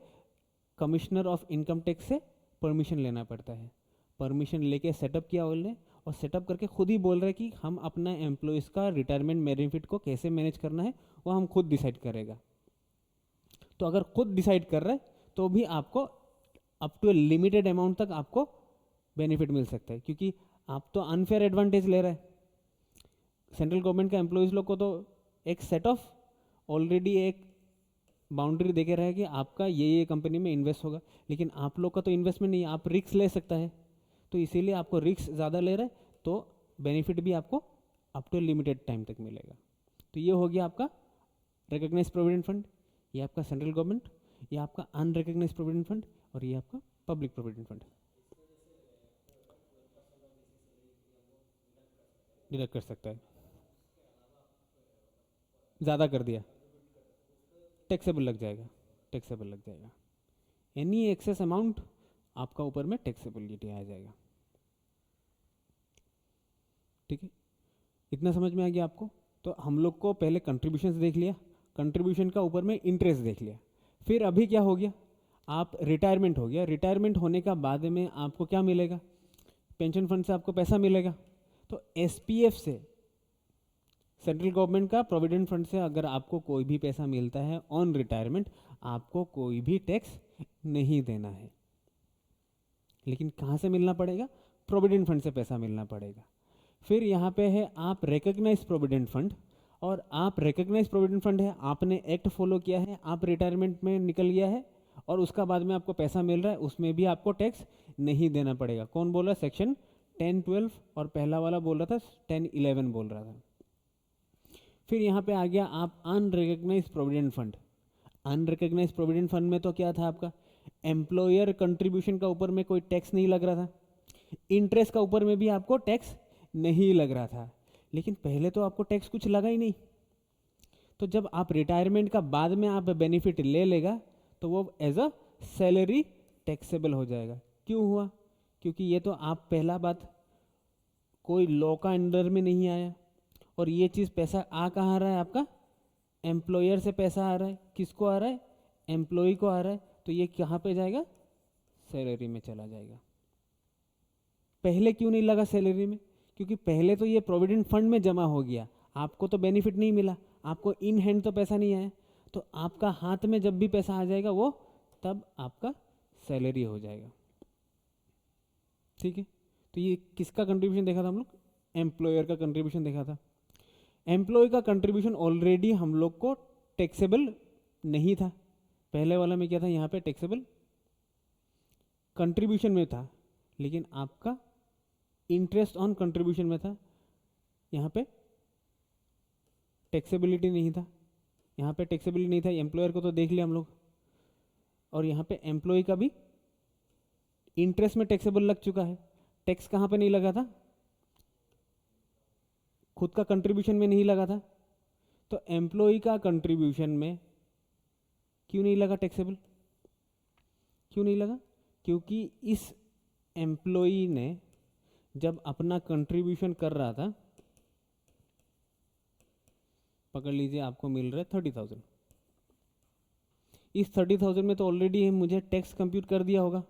कमिश्नर ऑफ इनकम टैक्स से परमिशन लेना पड़ता है, परमिशन लेके सेटअप किया ऑयल ने, और सेटअप करके खुद ही बोल रहे हैं कि हम अपना एम्प्लॉयज़ का रिटायरमेंट बेनिफिट को कैसे मैनेज करना है वो हम खुद डिसाइड करेगा। तो अगर खुद डिसाइड कर रहे हैं तो भी आपको up to a limited amount तक आपको बेनिफिट मिल सकता है, क्योंकि आप तो अनफेयर एडवांटेज ले रहे हैं। सेंट्रल गवर्नमेंट का एम्प्लॉयज़ लोग को तो एक सेट ऑफ ऑलरेडी एक बाउंड्री देके रहे कि आपका ये कंपनी में इन्वेस्ट होगा, लेकिन आप लोग का तो इन्वेस्टमेंट नहीं है, आप रिस्क ले सकता है, तो इसीलिए आपको रिस्क ज़्यादा ले रहे हैं, तो बेनिफिट भी आपको अप टू लिमिटेड टाइम तक मिलेगा। तो ये हो गया आपका रिकग्नाइज प्रोविडेंट फंड, ये आपका सेंट्रल गवर्नमेंट, ये आपका अनरिकग्नाइज प्रोविडेंट फंड, और ये आपका पब्लिक प्रोविडेंट फंड। डिडक्ट कर सकता है, ज़्यादा कर दिया टैक्सेबल लग जाएगा, टैक्सेबल लग जाएगा, एनी एक्सेस अमाउंट आपका ऊपर में टैक्सेबिलिटी आ जाएगा। ठीक है, इतना समझ में आ गया आपको। तो हम लोग को पहले कंट्रीब्यूशंस देख लिया, कंट्रीब्यूशन का ऊपर में इंटरेस्ट देख लिया, फिर अभी क्या हो गया, आप रिटायरमेंट हो गया, रिटायरमेंट होने का बाद में आपको क्या मिलेगा, पेंशन फंड से आपको पैसा मिलेगा। तो एसपीएफ से, सेंट्रल गवर्नमेंट का प्रोविडेंट फंड से अगर आपको कोई भी पैसा मिलता है ऑन रिटायरमेंट, आपको कोई भी टैक्स नहीं देना है। लेकिन कहाँ से मिलना पड़ेगा, प्रोविडेंट फंड से पैसा मिलना पड़ेगा। फिर यहाँ पे है आप रिकग्नाइज प्रोविडेंट फंड, और आप रिकग्नाइज प्रोविडेंट फंड है, आपने एक्ट फॉलो किया है, आप रिटायरमेंट में निकल गया है, और उसका बाद में आपको पैसा मिल रहा है, उसमें भी आपको टैक्स नहीं देना पड़ेगा। कौन बोल रहा है, सेक्शन 10-12, और पहला वाला बोल रहा था 10-11 बोल रहा था। फिर यहाँ पे आ गया आप unrecognised provident fund. Unrecognised provident fund में तो क्या था आपका, एम्प्लॉयर कंट्रीब्यूशन का ऊपर में कोई टैक्स नहीं लग रहा था, इंटरेस्ट का ऊपर में भी आपको टैक्स नहीं लग रहा था, लेकिन पहले तो आपको टैक्स कुछ लगा ही नहीं। तो जब आप रिटायरमेंट का बाद में आप बेनिफिट ले लेगा तो वो एज अ सैलरी टैक्सेबल हो जाएगा। क्यों हुआ? क्योंकि ये तो आप पहला बात कोई लॉ का अंडर में नहीं आया, और ये चीज़ पैसा आ कहाँ रहा है आपका? एम्प्लॉयर से पैसा आ रहा है। किसको आ रहा है? एम्प्लॉय को आ रहा है। तो ये कहाँ पे जाएगा? सैलरी में चला जाएगा। पहले क्यों नहीं लगा सैलरी में? क्योंकि पहले तो ये प्रोविडेंट फंड में जमा हो गया, आपको तो बेनिफिट नहीं मिला, आपको इन हैंड तो पैसा नहीं आया। तो आपका हाथ में जब भी पैसा आ जाएगा वो तब आपका सैलरी हो जाएगा। ठीक है, तो ये किसका कंट्रीब्यूशन देखा था हम लोग? एम्प्लॉयर का कंट्रीब्यूशन देखा था। एम्प्लॉय का कंट्रीब्यूशन ऑलरेडी हम लोग को टैक्सेबल नहीं था। पहले वाला में क्या था? यहाँ पे टैक्सेबल कंट्रीब्यूशन में था, लेकिन आपका इंटरेस्ट ऑन कंट्रीब्यूशन में था, यहाँ पे टैक्सेबिलिटी नहीं था। यहाँ पे टैक्सेबिलिटी नहीं था, एम्प्लॉयर को तो देख लिया हम लोग, और यहाँ पे एम्प्लॉय का भी इंटरेस्ट में टैक्सेबल लग चुका है। टैक्स कहाँ पे नहीं लगा था? खुद का कंट्रीब्यूशन में नहीं लगा था। तो एम्प्लॉय का कंट्रीब्यूशन में क्यों नहीं लगा टैक्सेबल? क्यों नहीं लगा? क्योंकि इस एम्प्लॉय ने जब अपना कंट्रीब्यूशन कर रहा था, पकड़ लीजिए आपको मिल रहा है 30,000, इस 30,000 में तो ऑलरेडी मुझे टैक्स कंप्यूट कर दिया होगा,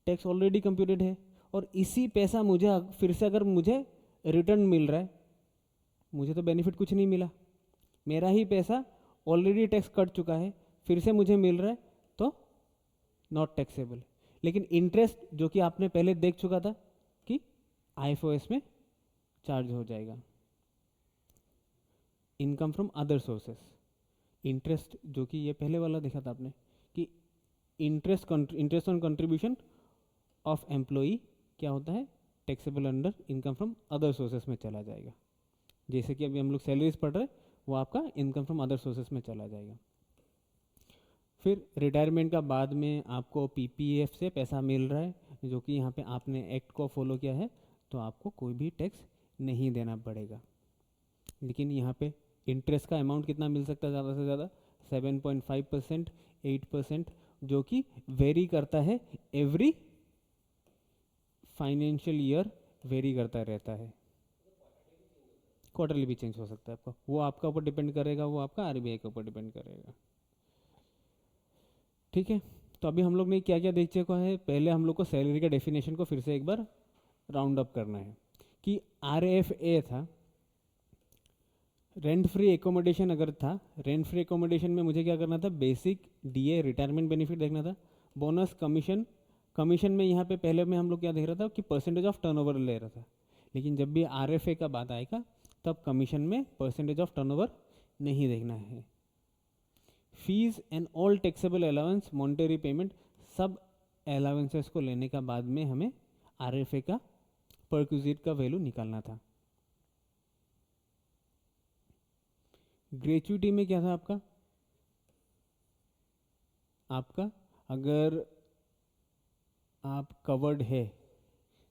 टैक्स ऑलरेडी कंप्यूटेड है। और इसी पैसा मुझे फिर से अगर मुझे रिटर्न मिल रहा है, मुझे तो बेनिफिट कुछ नहीं मिला, मेरा ही पैसा ऑलरेडी टैक्स कट चुका है, फिर से मुझे मिल रहा है तो नॉट टैक्सेबल। लेकिन इंटरेस्ट जो कि आपने पहले देख चुका था कि आईएफओएस में चार्ज हो जाएगा, income from other sources. Interest जो कि ये पहले वाला देखा था आपने कि interest on contribution of employee क्या होता है? Taxable under income from other sources में चला जाएगा। जैसे कि अभी हम लोग सैलरीज पढ़ रहे, वो आपका इनकम फ्रॉम अदर सोर्सेस में चला जाएगा। फिर रिटायरमेंट का बाद में आपको पीपीएफ से पैसा मिल रहा है, जो कि यहाँ पे आपने एक्ट को फॉलो किया है, तो आपको कोई भी टैक्स नहीं देना पड़ेगा। लेकिन यहाँ पे इंटरेस्ट का अमाउंट कितना मिल सकता है? ज़्यादा से ज़्यादा 7.5%, 8%, जो कि वेरी करता है एवरी फाइनेंशियल ईयर, वेरी करता रहता है। क्वार्टरली भी चेंज हो सकता है आपका, वो आपका ऊपर डिपेंड करेगा, वो आपका आरबीआई के ऊपर डिपेंड करेगा। ठीक है, तो अभी हम लोग ने क्या क्या देख चुका है? पहले हम लोग को सैलरी का डेफिनेशन को फिर से एक बार राउंड अप करना है कि आरएफए था, रेंट फ्री एकोमोडेशन अगर था, रेंट फ्री एकोमोडेशन में मुझे क्या करना था? बेसिक डीए रिटायरमेंट बेनिफिट देखना था, बोनस, कमीशन। कमीशन में यहाँ पे पहले में हम लोग क्या देख रहा था कि परसेंटेज ऑफ टर्नओवर ले रहा था, लेकिन जब भी आरएफए का बात आएगा तब कमीशन में परसेंटेज ऑफ टर्नओवर नहीं देखना है। Fees and all taxable allowance, monetary payment, सब अलाउंसेस को लेने का बाद में हमें आरएफए का परक्यूजिट का वैल्यू निकालना था। ग्रेचुइटी में क्या था आपका? आपका अगर आप कवर्ड है,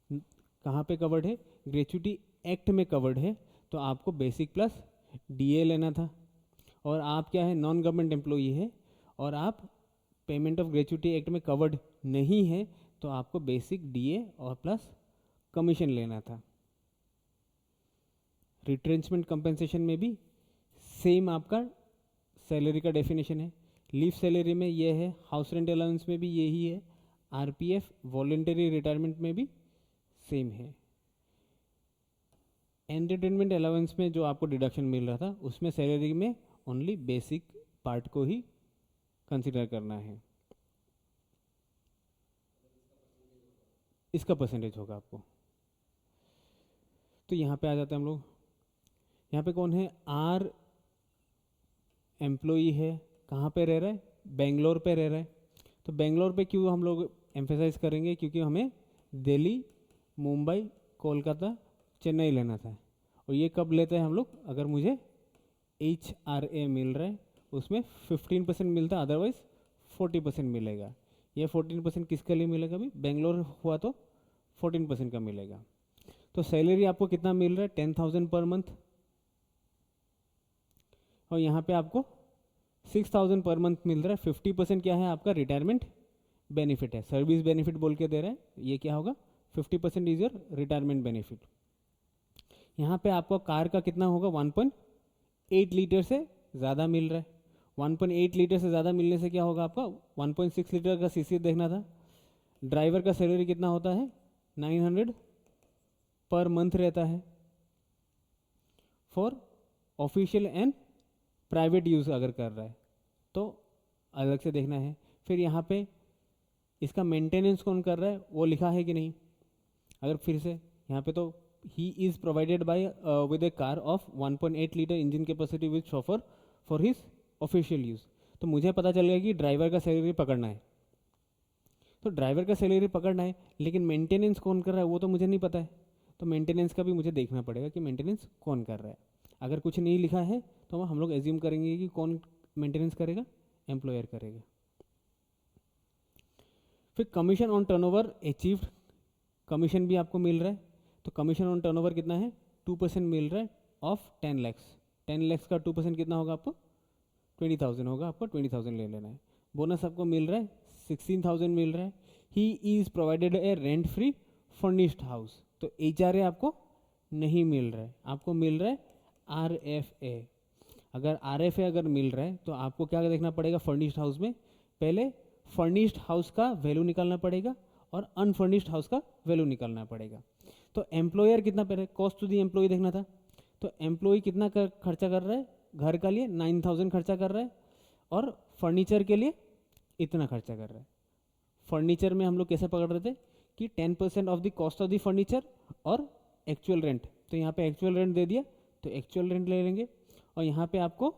कहाँ पे कवर्ड है? ग्रेचुइटी एक्ट में कवर्ड है, तो आपको बेसिक प्लस डीए लेना था। और आप क्या है? नॉन गवर्नमेंट एम्प्लॉई है और आप पेमेंट ऑफ ग्रेचुइटी एक्ट में कवर्ड नहीं है, तो आपको बेसिक डीए और प्लस कमीशन लेना था। रिट्रेंचमेंट कंपेंसेशन में भी सेम आपका सैलरी का डेफिनेशन है। लीव सैलरी में ये है, हाउस रेंट अलाउंस में भी यही है, आरपीएफ वॉलेंटरी रिटायरमेंट में भी सेम है। एंटरटेनमेंट अलाउंस में जो आपको डिडक्शन मिल रहा था, उसमें सैलरी में ओनली बेसिक पार्ट को ही कंसिडर करना है, इसका परसेंटेज होगा आपको। तो यहाँ पे आ जाते हैं हम लोग, यहाँ पे कौन है? आर एम्प्लॉई है, कहाँ पे रह रहा है? बेंगलोर पे रह रहा है। तो बेंगलोर पे क्यों हम लोग एम्फेसाइज करेंगे? क्योंकि हमें दिल्ली, मुंबई, कोलकाता, चेन्नई लेना था। और ये कब लेते हैं हम लोग? अगर मुझे HRA मिल रहा है, उसमें 15% मिलता, अदरवाइज 40% मिलेगा। ये 14% किसके लिए मिलेगा? अभी बेंगलोर हुआ तो 14% का मिलेगा। तो सैलरी आपको कितना मिल रहा है? 10,000 पर मंथ, और यहाँ पे आपको 6,000 पर मंथ मिल रहा है। 50% क्या है आपका? रिटायरमेंट बेनिफिट है, सर्विस बेनिफिट बोल के दे रहा है। ये क्या होगा? 50% इज योर रिटायरमेंट बेनिफिट। यहाँ पे आपको कार का कितना होगा? 1.8 लीटर से ज़्यादा मिल रहा है। 1.8 लीटर से ज़्यादा मिलने से क्या होगा आपका? 1.6 लीटर का सीसी देखना था। ड्राइवर का सैलरी कितना होता है? 900 पर मंथ रहता है for official and private use अगर कर रहा है तो अलग से देखना है। फिर यहाँ पे इसका मेंटेनेंस कौन कर रहा है वो लिखा है कि नहीं? अगर फिर से यहाँ पे तो he is provided by with A car of 1.8 litre engine capacity with chauffeur for his official use. तो मुझे पता चल गया कि ड्राइवर का सैलरी पकड़ना है, तो ड्राइवर का सैलरी पकड़ना है, लेकिन मेंटेनेंस कौन कर रहा है वो तो मुझे नहीं पता है। तो मेंटेनेंस का भी मुझे देखना पड़ेगा कि मेंटेनेंस कौन कर रहा है। अगर कुछ नहीं लिखा है तो हम लोग एज्यूम करेंगे कि कौन मेंटेनेंस करेगा? एम्प्लॉयर करेगा। फिर commission on turnover achieved, commission भी आपको मिल रहा है। तो कमीशन ऑन टर्नओवर कितना है? 2% मिल रहा है ऑफ 10 लैक्स। 10 लैक्स का 2% कितना होगा आपको? 20,000 होगा, आपको 20,000 ले लेना है। बोनस आपको मिल रहा है 16,000 मिल रहा है। He is provided A rent free furnished house, तो HRA आपको नहीं मिल रहा है, आपको मिल रहा है RFA। अगर RFA अगर मिल रहा है तो आपको क्या देखना पड़ेगा? फर्निश्ड हाउस में पहले फर्निश्ड हाउस का वैल्यू निकालना पड़ेगा और अनफर्निश्ड हाउस का वैल्यू निकालना पड़ेगा। तो एम्प्लॉयर कितना पहले कॉस्ट टू दी एम्प्लॉय देखना था। तो एम्प्लॉय कितना खर्चा कर रहा है? घर का लिए 9,000 खर्चा कर रहा है और फर्नीचर के लिए इतना खर्चा कर रहा है। फर्नीचर में हम लोग कैसे पकड़ रहे थे कि 10% of the cost of the furniture और एक्चुअल रेंट। तो यहाँ पे एक्चुअल रेंट दे दिया तो एक्चुअल रेंट ले लेंगे, और यहाँ पे आपको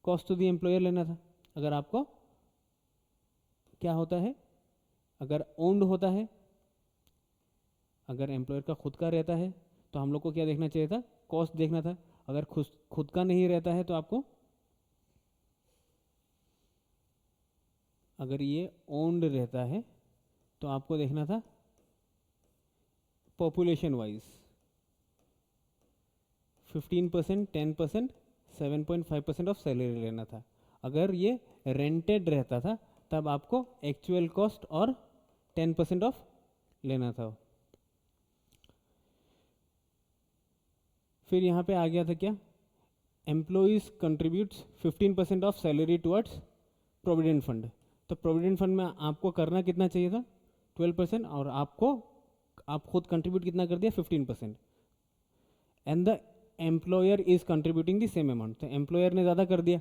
कॉस्ट टू द एम्प्लॉयर लेना था। अगर आपको क्या होता है, अगर ओन्ड होता है, अगर एम्प्लॉयर का खुद का रहता है तो हम लोग को क्या देखना चाहिए था? कॉस्ट देखना था। अगर खुद का नहीं रहता है तो आपको, अगर ये ओन्ड रहता है तो आपको देखना था पॉपुलेशन वाइज 15%, 10%, 7.5% ऑफ सैलरी लेना था। अगर ये रेंटेड रहता था तब आपको एक्चुअल कॉस्ट और 10% ऑफ लेना था। फिर यहाँ पे आ गया था क्या? Employees contributes 15% of salary towards provident fund. तो प्रोविडेंट फंड में आपको करना कितना चाहिए था? 12%, और आप खुद कंट्रीब्यूट कितना कर दिया? 15%। And the employer is contributing the same amount, तो एम्प्लॉयर ने ज़्यादा कर दिया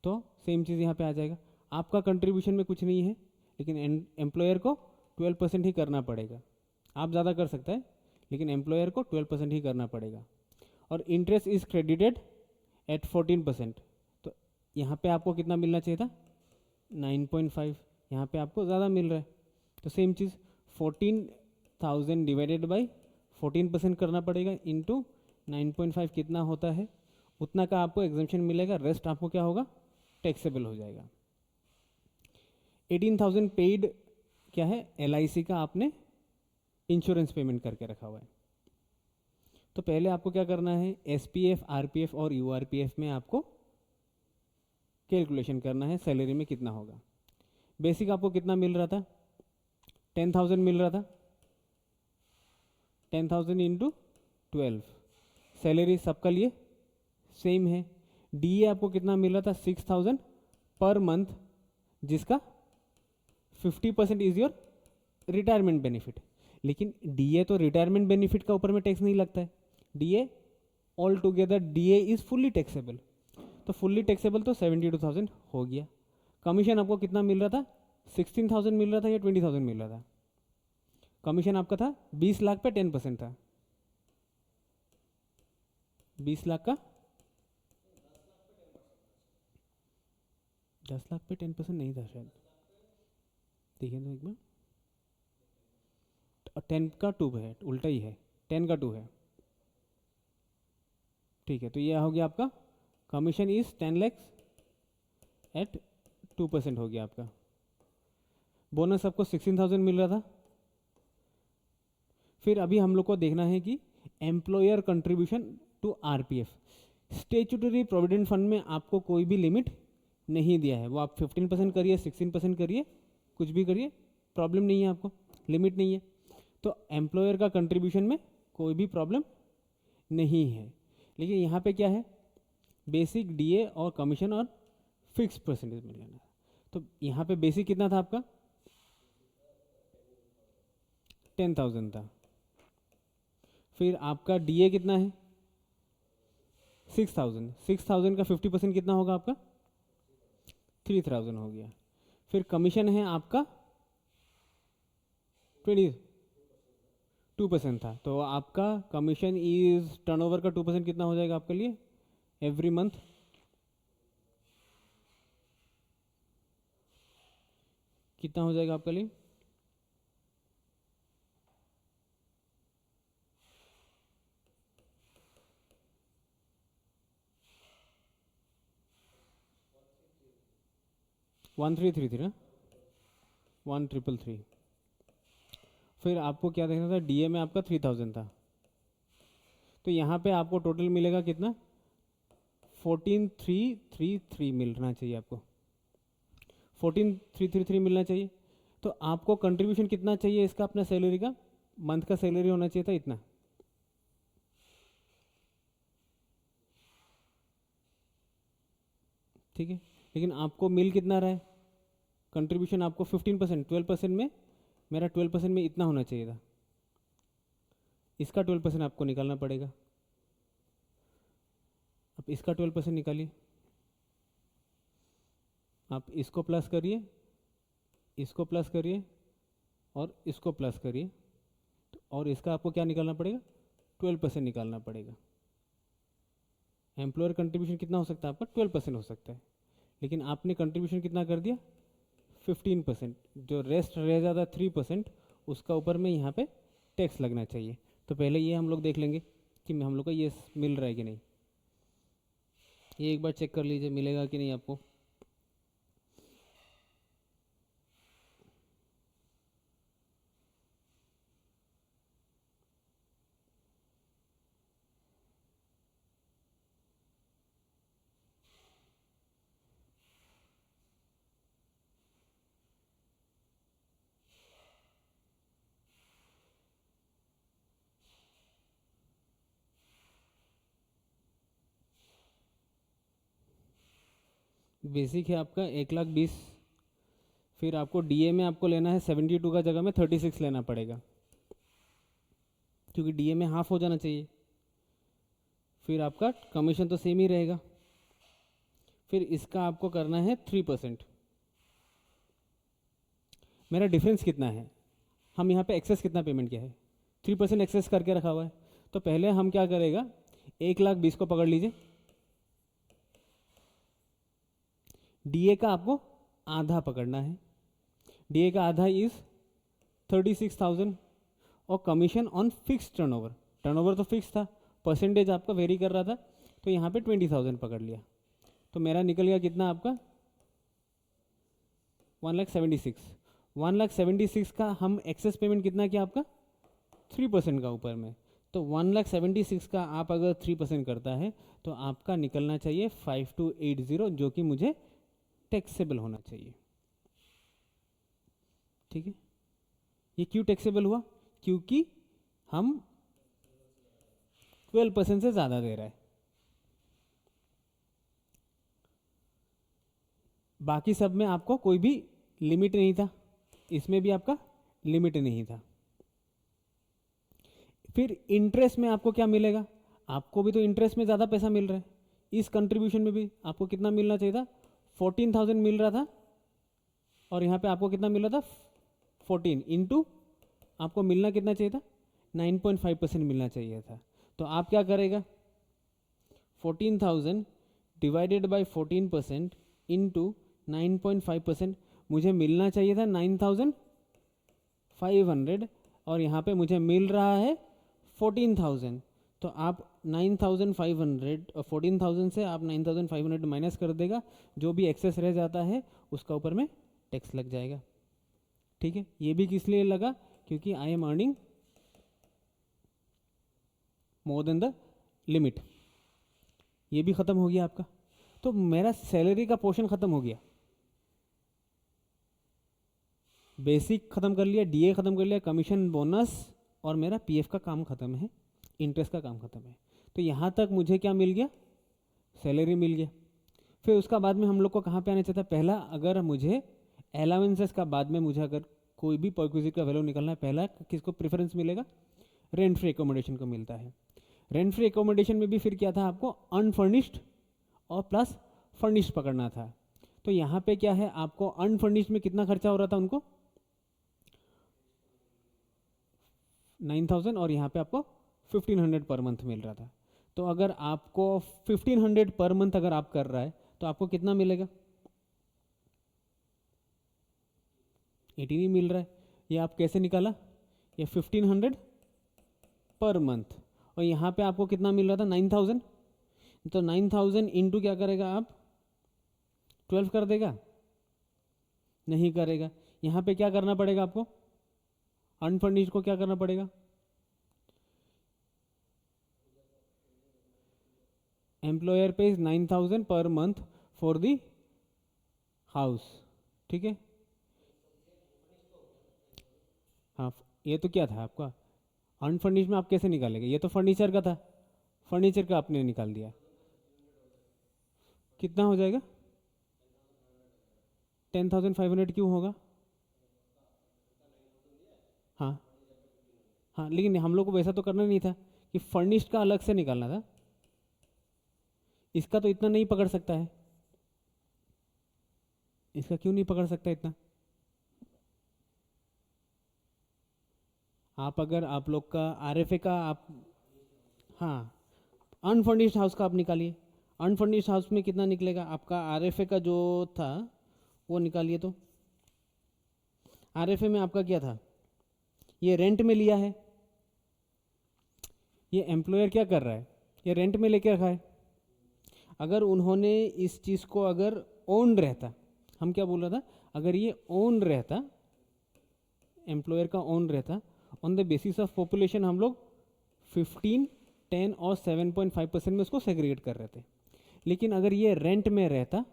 तो सेम चीज़ यहाँ पे आ जाएगा। आपका कंट्रीब्यूशन में कुछ नहीं है, लेकिन एम्प्लॉयर को 12% ही करना पड़ेगा। आप ज़्यादा कर सकते हैं लेकिन एम्प्लॉयर को 12% ही करना पड़ेगा। और इंटरेस्ट इज क्रेडिटेड एट 14%, तो यहाँ पे आपको कितना मिलना चाहिए था? 9.5। यहाँ पे आपको ज़्यादा मिल रहा है, तो सेम चीज़ 14,000 डिवाइडेड बाई 14% करना पड़ेगा इंटू 9.5 कितना होता है उतना का आपको एग्जेम्पशन मिलेगा। रेस्ट आपको क्या होगा? टैक्सेबल हो जाएगा। 18,000 पेड क्या है? LIC का आपने इंश्योरेंस पेमेंट करके रखा हुआ है। तो पहले आपको क्या करना है? SPF, RPF और URPF में आपको कैलकुलेशन करना है सैलरी में कितना होगा। बेसिक आपको कितना मिल रहा था? 10,000 मिल रहा था। 10,000 इंटू 12, सैलरी सबका लिए सेम है। DA आपको कितना मिल रहा था? 6,000 पर मंथ, जिसका 50% इज योर रिटायरमेंट बेनिफिट। लेकिन DA तो रिटायरमेंट बेनिफिट का ऊपर में टैक्स नहीं लगता है। DA all together DA is fully taxable, तो फुल्ली टैक्सेबल तो 72,000 हो गया। कमीशन आपको कितना मिल रहा था? 16,000 मिल रहा था या 20,000 मिल रहा था? कमीशन आपका था 20 लाख पे 10% था। 20 लाख का 10 लाख पे 10% नहीं था शायद, देखिए तो एक बार। 10 का 2 है, उल्टा ही है, 10 का 2 है। ठीक है, तो ये हो गया आपका कमीशन इज 10 लैक्स एट 2% हो गया आपका। बोनस आपको 16,000 मिल रहा था। फिर अभी हम लोग को देखना है कि employer contribution to RPF, statutory provident fund में आपको कोई भी लिमिट नहीं दिया है, वो आप 15% करिए, 16% करिए, कुछ भी करिए, प्रॉब्लम नहीं है, आपको लिमिट नहीं है। तो एम्प्लॉयर का कंट्रीब्यूशन में कोई भी प्रॉब्लम नहीं है। लेकिन यहाँ पे क्या है, बेसिक, डीए और कमीशन और फिक्स परसेंटेज मिल लेना। तो यहाँ पे बेसिक कितना था आपका, 10,000 था। फिर आपका डीए कितना है, 6,000। 6,000 का 50% कितना होगा आपका, 3,000 हो गया। फिर कमीशन है आपका 22% था, तो आपका कमीशन इज टर्नओवर का 2% कितना हो जाएगा आपके लिए एवरी मंथ, कितना हो जाएगा आपके लिए, वन थ्री थ्री थ्री ना, 1,333। फिर आपको क्या देखना था, डीए में आपका 3,000 था, तो यहाँ पे आपको टोटल मिलेगा कितना, 14,333 मिलना चाहिए आपको, 14,333 मिलना चाहिए। तो आपको कंट्रीब्यूशन कितना चाहिए इसका, अपना सैलरी का, मंथ का सैलरी होना चाहिए था इतना, ठीक है। लेकिन आपको मिल कितना रहा है, कंट्रीब्यूशन आपको 15%, 12% में, मेरा 12% में इतना होना चाहिए था, इसका 12% आपको निकालना पड़ेगा। अब इसका 12% निकालिए, आप इसको प्लस करिए, इसको प्लस करिए और इसको प्लस करिए, और इसका आपको क्या निकालना पड़ेगा, 12% निकालना पड़ेगा। एम्प्लॉयर कंट्रीब्यूशन कितना हो सकता है आपका, 12% हो सकता है, लेकिन आपने कंट्रीब्यूशन कितना कर दिया, 15%। जो रेस्ट रह जाता 3%, उसका ऊपर में यहाँ पे टैक्स लगना चाहिए। तो पहले ये हम लोग देख लेंगे कि हम लोग को ये मिल रहा है कि नहीं, ये एक बार चेक कर लीजिए मिलेगा कि नहीं आपको। बेसिक है आपका 1,20,000। फिर आपको डीए में आपको लेना है 72 का जगह में 36 लेना पड़ेगा, क्योंकि डीए में हाफ हो जाना चाहिए। फिर आपका कमीशन तो सेम ही रहेगा। फिर इसका आपको करना है 3%। मेरा डिफरेंस कितना है, हम यहाँ पे एक्सेस कितना पेमेंट किया है, 3% एक्सेस करके रखा हुआ है। तो पहले हम क्या करेगा, 1,20,000 को पकड़ लीजिए, डीए का आपको आधा पकड़ना है, डीए का आधा इज 36,000, और commission on fix turnover, turnover तो फिक्स था, परसेंटेज आपका वेरी कर रहा था, तो यहाँ पे 20,000 पकड़ लिया। तो मेरा निकल गया कितना आपका, 1,76,000। 1,76,000 का हम एक्सेस पेमेंट कितना किया आपका, 3% का ऊपर में। तो 1,76,000 का आप अगर 3% करता है तो आपका निकलना चाहिए 5,280, जो कि मुझे टैक्सेबल होना चाहिए, ठीक है। ये क्यों टैक्सेबल हुआ, क्योंकि हम 12% से ज़्यादा दे रहा है। बाकी सब में आपको कोई भी लिमिट नहीं था, इसमें भी आपका लिमिट नहीं था। फिर इंटरेस्ट में आपको क्या मिलेगा, आपको भी तो इंटरेस्ट में ज़्यादा पैसा मिल रहा है, इस कंट्रीब्यूशन में भी आपको कितना मिलना चाहिए था, 14,000 मिल रहा था, और यहाँ पे आपको कितना मिल रहा था, 14 इंटू आपको मिलना कितना चाहिए था, 9.5% मिलना चाहिए था। तो आप क्या करेगा, 14,000 डिवाइडेड बाई 14% इंटू 9.5%, मुझे मिलना चाहिए था 9,500, और यहाँ पे मुझे मिल रहा है 14,000, तो आप 9,500 और 14,000 से आप 9,500 माइनस कर देगा, जो भी एक्सेस रह जाता है उसका ऊपर में टैक्स लग जाएगा। ठीक है, ये भी किस लिए लगा, क्योंकि I am earning more than the limit. ये भी खत्म हो गया आपका। तो मेरा सैलरी का पोर्शन खत्म हो गया, बेसिक खत्म कर लिया, डीए खत्म कर लिया, कमीशन बोनस और मेरा पीएफ का काम खत्म है, इंटरेस्ट का काम खत्म है। तो यहाँ तक मुझे क्या मिल गया, सैलरी मिल गया। फिर उसका बाद में हम लोग को कहाँ पे आना चाहिए था, पहला अगर मुझे अलाउंसेस का बाद में मुझे अगर कोई भी परक्विजिट का वैल्यू निकलना है, पहला किसको प्रेफरेंस मिलेगा, रेंट फ्री एकोमोडेशन को मिलता है। रेंट फ्री एकोमोडेशन में भी फिर क्या था, आपको अनफर्निश्ड और प्लस फर्निश्ड पकड़ना था। तो यहाँ पे क्या है, आपको अनफर्निश्ड में कितना खर्चा हो रहा था उनको 9,000 और यहाँ पे आपको 1,500 पर मंथ मिल रहा था। तो अगर आपको 1,500 पर मंथ अगर आप कर रहा है तो आपको कितना मिलेगा, 18 ही मिल रहा है। ये आप कैसे निकाला, ये 1,500 पर मंथ और यहाँ पे आपको कितना मिल रहा था 9,000। तो 9,000 इंटू क्या करेगा आप 12 कर देगा, नहीं करेगा। यहाँ पे क्या करना पड़ेगा आपको, अनफर्निश्ड को क्या करना पड़ेगा, employer page 9,000 per month for the house. ठीक है, हाँ ये तो क्या था आपका अनफर्निश्ड में आप कैसे निकालेंगे, ये तो फर्नीचर का था, फर्नीचर का आपने निकाल दिया, कितना हो जाएगा 10,500 क्यों होगा। हाँ हाँ, लेकिन हम लोग को वैसा तो करना नहीं था कि फर्निश्ड का अलग से निकालना था, इसका तो इतना नहीं पकड़ सकता है, इसका क्यों नहीं पकड़ सकता इतना। आप अगर आप लोग का आरएफए का आप, हाँ अनफर्निश्ड हाउस का आप निकालिए, अनफर्निश्ड हाउस में कितना निकलेगा आपका, आरएफए का जो था वो निकालिए। तो आरएफए में आपका क्या था, ये रेंट में लिया है, ये एम्प्लॉयर क्या कर रहा है, ये रेंट में लेके रखा है। अगर उन्होंने इस चीज़ को अगर ओन रहता, हम क्या बोल रहा था, अगर ये ओन रहता, एम्प्लॉयर का ओन रहता, on the basis of population हम लोग 15, 10 और 7.5% में उसको सेग्रीगेट कर रहे थे। लेकिन अगर ये रेंट में रहता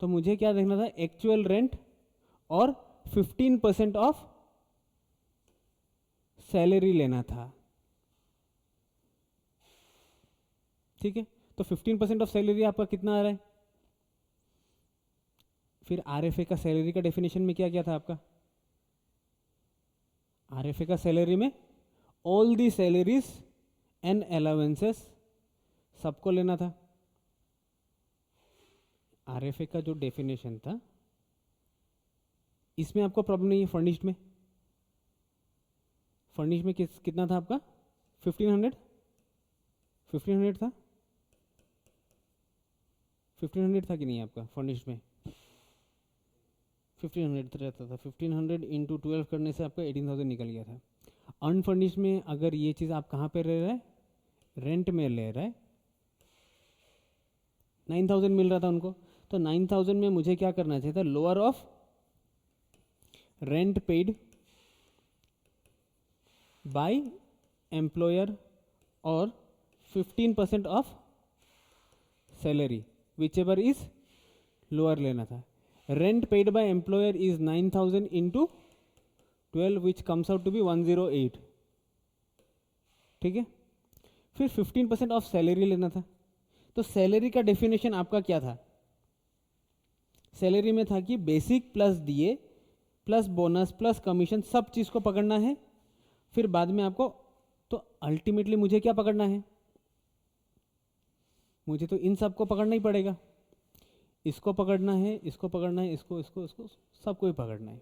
तो मुझे क्या देखना था, एक्चुअल रेंट और 15% ऑफ सैलरी लेना था। ठीक है, तो 15% ऑफ सैलरी आपका कितना आ रहा है। फिर आरएफए का सैलरी का डेफिनेशन में क्या क्या था आपका, आरएफए का सैलरी में all the salaries and allowances सबको लेना था। आरएफए का जो डेफिनेशन था इसमें आपको प्रॉब्लम नहीं है, फर्निश्ड में, फर्निश्ड में कितना था आपका 1,500 था, 1,500 था कि नहीं आपका फर्निश्ड में 1,500 रहता था। 1,500 इंटू 12 करने से आपका 18,000 निकल गया था। अनफर्निश्ड में अगर ये चीज़ आप कहाँ पे ले रहा है, रेंट में ले रहा है, 9,000 मिल रहा था उनको, तो 9,000 में मुझे क्या करना चाहिए था, lower of rent paid by employer और 15% of salary which ever is lower लेना था। Rent paid by employer is 9,000 into 12 which comes out to be 108। ठीक है, फिर 15% ऑफ सैलरी लेना था। तो सैलरी का डेफिनेशन आपका क्या था, सैलरी में था कि basic plus DA plus bonus plus commission सब चीज़ को पकड़ना है। फिर बाद में आपको, तो अल्टीमेटली मुझे क्या पकड़ना है, मुझे तो इन सब को पकड़ना ही पड़ेगा, इसको पकड़ना है, इसको पकड़ना है, इसको इसको इसको सबको ही पकड़ना है।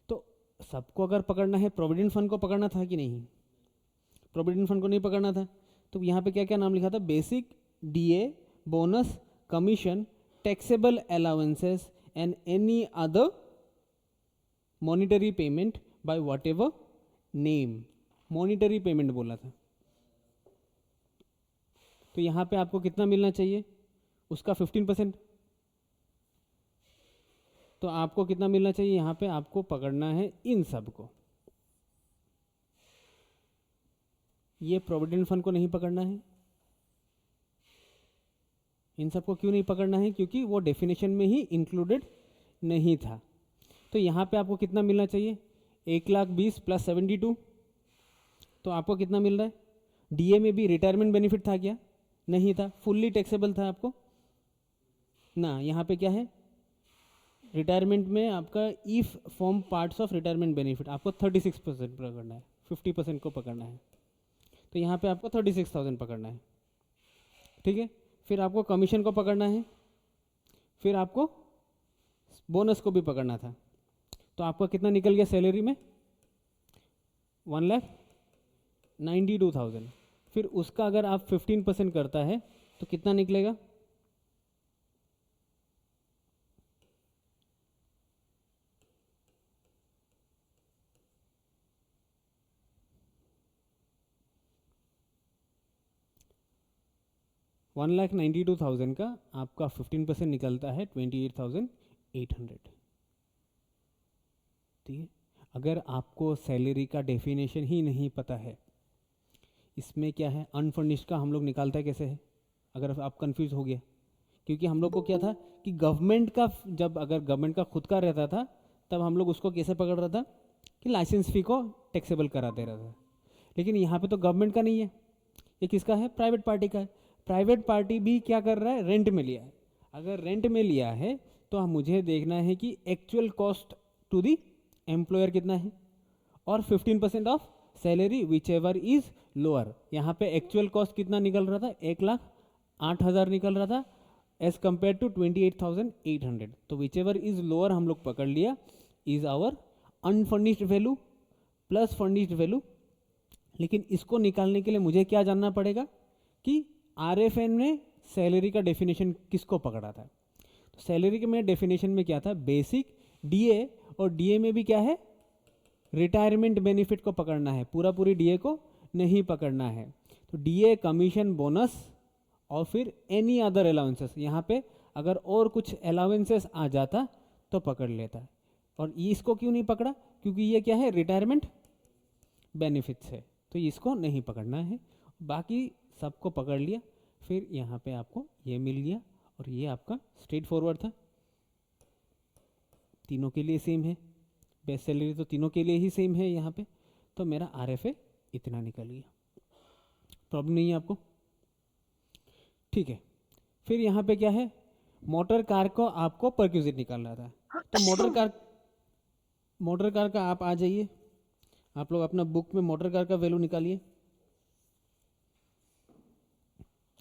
तो सबको अगर पकड़ना है, प्रोविडेंट फंड को पकड़ना था कि नहीं, प्रोविडेंट फंड को नहीं पकड़ना था। तो यहाँ पे क्या क्या नाम लिखा था, basic, DA, bonus, commission, taxable allowances and any other monetary payment by whatever name, monetary payment बोला था। तो यहाँ पे आपको कितना मिलना चाहिए, उसका 15%। तो आपको कितना मिलना चाहिए, यहाँ पे आपको पकड़ना है इन सब को, ये प्रोविडेंट फंड को नहीं पकड़ना है। इन सबको क्यों नहीं पकड़ना है, क्योंकि वो डेफिनेशन में ही इंक्लूडेड नहीं था। तो यहाँ पे आपको कितना मिलना चाहिए, 1,20,000 प्लस 72, तो आपको कितना मिल रहा है। डीए में भी रिटायरमेंट बेनिफिट था क्या, नहीं था, फुल्ली टैक्सेबल था आपको ना। यहाँ पे क्या है, रिटायरमेंट में आपका if form parts of retirement benefit आपको 36% पकड़ना है, 50% को पकड़ना है। तो यहाँ पे आपको 36,000 पकड़ना है, ठीक है। फिर आपको कमीशन को पकड़ना है, फिर आपको बोनस को भी पकड़ना था। तो आपका कितना निकल गया सैलरी में, 1,92,000। फिर उसका अगर आप 15% करता है तो कितना निकलेगा, $1,92,000 का आपका 15% निकलता है 28,800, ठीक है। अगर आपको सैलरी का डेफिनेशन ही नहीं पता है, इसमें क्या है अनफर्निश्ड का हम लोग निकालता है कैसे है, अगर आप कंफ्यूज हो गया, क्योंकि हम लोग को क्या था कि गवर्नमेंट का, जब अगर गवर्नमेंट का खुद का रहता था तब हम लोग उसको कैसे पकड़ रहा था कि लाइसेंस फी को टैक्सेबल करा दे रहा था। लेकिन यहाँ पे तो गवर्नमेंट का नहीं है, ये किसका है, प्राइवेट पार्टी का है। प्राइवेट पार्टी भी क्या कर रहा है, रेंट में लिया है। अगर रेंट में लिया है तो मुझे देखना है कि actual cost to the employer कितना है, और 15% of salary which ever is lower. यहाँ पे एक्चुअल कॉस्ट कितना निकल रहा था, 1,08,000 निकल रहा था एज कंपेयर टू 28,800। तो विच एवर इज लोअर हम लोग पकड़ लिया, is our unfurnished value plus furnished value. लेकिन इसको निकालने के लिए मुझे क्या जानना पड़ेगा कि आरएफएन ने सैलरी का डेफिनेशन किसको पकड़ा था। तो सैलरी के में डेफिनेशन में क्या था, बेसिक, डीए, और डीए में भी क्या है, रिटायरमेंट बेनिफिट को पकड़ना है, पूरा पूरी डीए को नहीं पकड़ना है। तो डीए, कमीशन, बोनस और फिर एनी अदर अलाउंसेस, यहाँ पे अगर और कुछ अलाउंसेस आ जाता तो पकड़ लेता है। और ये इसको क्यों नहीं पकड़ा, क्योंकि ये क्या है, रिटायरमेंट बेनिफिट्स है, तो इसको नहीं पकड़ना है। बाकी सबको पकड़ लिया, फिर यहाँ पे आपको ये मिल गया, और ये आपका स्ट्रेट फॉरवर्ड था, तीनों के लिए सेम है, बेस्ट सैलरी तो तीनों के लिए ही सेम है यहाँ पे। तो मेरा आरएफए इतना निकल गया, प्रॉब्लम नहीं है आपको, ठीक है। फिर यहाँ पे क्या है, मोटर कार को आपको परक्यूजिट निकालना था। तो मोटर कार का आप आ जाइए, आप लोग अपना बुक में मोटर कार का वैल्यू निकालिए,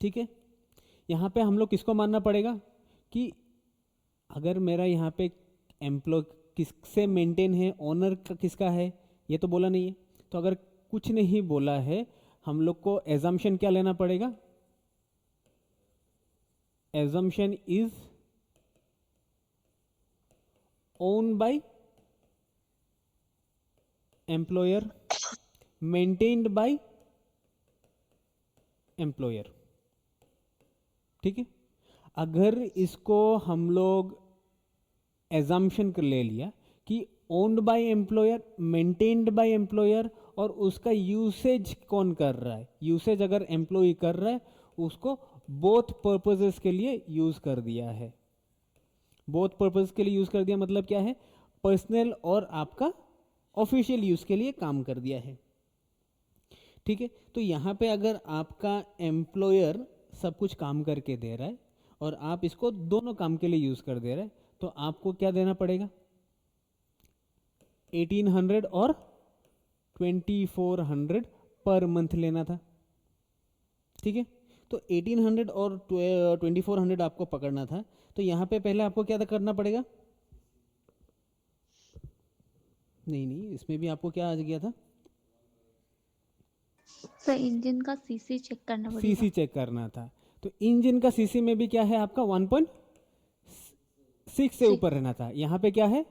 ठीक है। यहाँ पे हम लोग किसको मानना पड़ेगा कि अगर मेरा यहाँ पे एम्प्लॉय किससे मेंटेन है, ओनर का किसका है, ये तो बोला नहीं है। तो अगर कुछ नहीं बोला है, हम लोग को एजम्पशन क्या लेना पड़ेगा, assumption is own by employer, maintained by employer, ठीक है। अगर इसको हम लोग एजम्पशन कर ले लिया कि owned by employer, maintained by employer, और उसका यूसेज कौन कर रहा है, यूसेज अगर एम्प्लॉय कर रहा है उसको बोथ पर्पसेस के लिए यूज कर दिया है। बोथ पर्पस के लिए यूज कर दिया मतलब क्या है, पर्सनल और आपका ऑफिशियल यूज के लिए काम कर दिया है, ठीक है। तो यहाँ पे अगर आपका एम्प्लॉयर सब कुछ काम करके दे रहा है और आप इसको दोनों काम के लिए यूज कर दे रहे हैं, तो आपको क्या देना पड़ेगा, 1800 और 2400 पर मंथ लेना था, ठीक है। तो 1800 और 2400 आपको पकड़ना था। तो यहाँ पे पहले आपको क्या करना पड़ेगा, नहीं इसमें भी आपको क्या आ गया था, सर इंजन का सीसी चेक करना पड़ेगा, सीसी चेक करना था। तो इंजन का सीसी में भी क्या है आपका 1.6 से ऊपर रहना था, यहाँ पे क्या है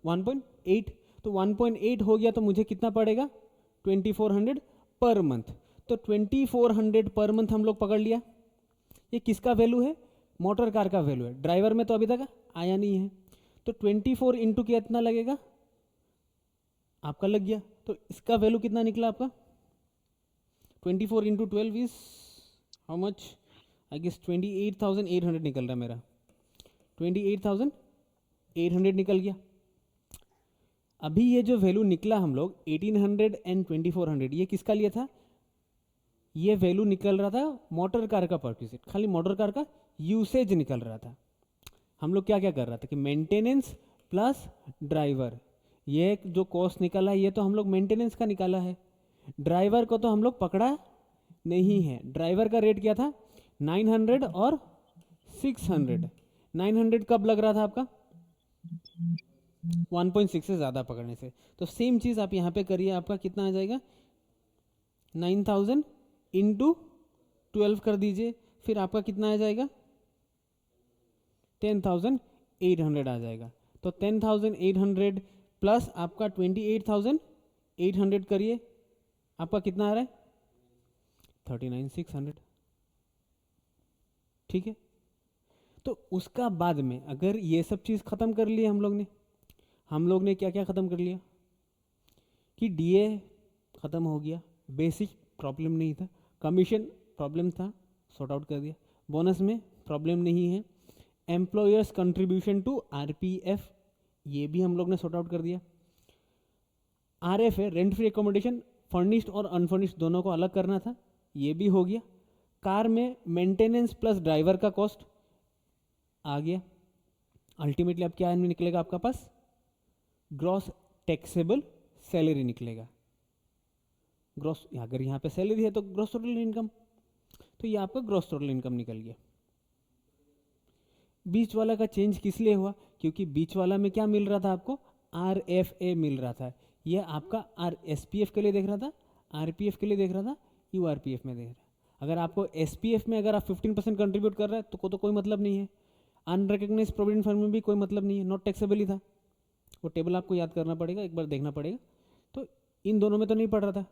1.8। तो 1.8 हो गया तो मुझे कितना पड़ेगा 2400 पर मंथ। तो 2400 पर मंथ हम लोग पकड़ लिया, ये किसका वैल्यू है? मोटर कार का वैल्यू है, ड्राइवर में तो अभी तक आया नहीं है। तो 24 इंटू कितना लगेगा आपका, लग गया। तो इसका वैल्यू कितना निकला आपका? 24 into 12 is how much? I guess 28,800 निकल रहा है मेरा, 28,800 निकल गया। अभी ये जो वैल्यू निकला हम लोग 1800 एंड 2400, ये किसका लिया था? ये वैल्यू निकल रहा था मोटर कार का परक्यूजिट, खाली मोटर कार का यूसेज निकल रहा था। हम लोग क्या क्या कर रहा था कि मेंटेनेंस प्लस ड्राइवर, ये जो कॉस्ट निकला है ये तो हम लोग मेंटेनेंस का निकाला है। ड्राइवर को तो हम लोग पकड़ा नहीं है। ड्राइवर का रेट क्या था? 900 और 600। 900 कब लग रहा था आपका? 1.6 से ज़्यादा पकड़ने से। तो सेम चीज़ आप यहाँ पे करिए, आपका कितना आ जाएगा? 9,000 इंटू 12 कर दीजिए, फिर आपका कितना आ जाएगा? 10,800 आ जाएगा। तो 10,800 प्लस आपका 28,800 करिए, आपका कितना आ रहा है? 39,600। ठीक है। तो उसका बाद में अगर ये सब चीज़ ख़त्म कर लिया हम लोग ने क्या क्या ख़त्म कर लिया कि डीए ख़त्म हो गया, बेसिक प्रॉब्लम नहीं था, कमीशन प्रॉब्लम था, सॉर्ट आउट कर दिया, बोनस में प्रॉब्लम नहीं है, एम्प्लॉयर्स कंट्रीब्यूशन टू आरपीएफ ये भी हम लोग ने सॉर्ट आउट कर दिया। आरएफ है, रेंट फ्री एकोमोडेशन, फर्निश्ड और अनफर्निश्ड दोनों को अलग करना था, ये भी हो गया। कार में मेंटेनेंस प्लस ड्राइवर का कॉस्ट आ गया। अल्टीमेटली अब क्या निकलेगा आपका पास? ग्रॉस टैक्सेबल सैलरी निकलेगा। ग्रॉस, अगर यहाँ पे सैलरी है तो ग्रॉस टोटल इनकम, तो ये आपका ग्रॉस टोटल इनकम निकल गया। बीच वाला का चेंज किस लिए हुआ? क्योंकि बीच वाला में क्या मिल रहा था आपको? आरएफए मिल रहा था। ये आपका एसपीएफ के लिए देख रहा था, आरपीएफ के लिए देख रहा था, यूआरपीएफ में देख रहा है। अगर आपको एसपीएफ में अगर आप 15% कंट्रीब्यूट कर रहा है तो कोई मतलब नहीं है। अनरिकग्नाइज प्रोविडेंट फंड में भी कोई मतलब नहीं है, नॉट टैक्सेबल ही था। वो टेबल आपको याद करना पड़ेगा, एक बार देखना पड़ेगा। तो इन दोनों में तो नहीं पड़ रहा था।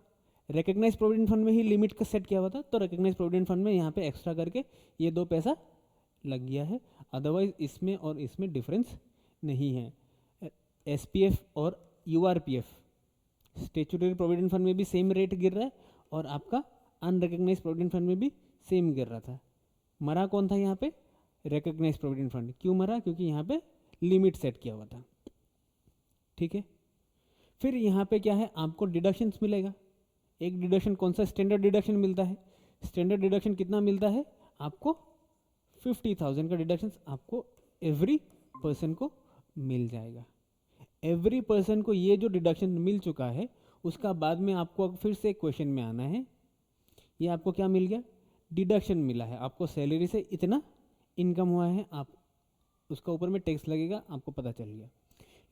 रिकग्नाइज प्रोविडेंट फंड में ही लिमिट का सेट किया हुआ था, तो रिकग्नाइज प्रोविडेंट फंड में यहाँ पे एक्स्ट्रा करके ये 2 पैसा लग गया है। अदरवाइज इसमें और इसमें डिफरेंस नहीं है। एसपीएफ और यूआरपीएफ स्टेचुटरी प्रोविडेंट फंड में भी सेम रेट गिर रहा है और आपका अनरिकग्नाइज प्रोविडेंट फंड में भी सेम गिर रहा था। मरा कौन था यहाँ पे? Recognise provident fund. क्यों मरा? क्योंकि यहाँ पे लिमिट सेट किया हुआ था। ठीक है। फिर यहाँ पे क्या है, आपको डिडक्शंस मिलेगा। एक डिडक्शन कौन सा? स्टैंडर्ड डिडक्शन मिलता है। स्टैंडर्ड डिडक्शन कितना मिलता है आपको? 50,000 का डिडक्शन आपको एवरी पर्सन को मिल जाएगा। एवरी पर्सन को ये जो डिडक्शन मिल चुका है, उसका बाद में आपको फिर से क्वेश्चन में आना है। ये आपको क्या मिल गया? डिडक्शन मिला है आपको, सैलरी से इतना इनकम हुआ है, आप उसका ऊपर में टैक्स लगेगा, आपको पता चल गया।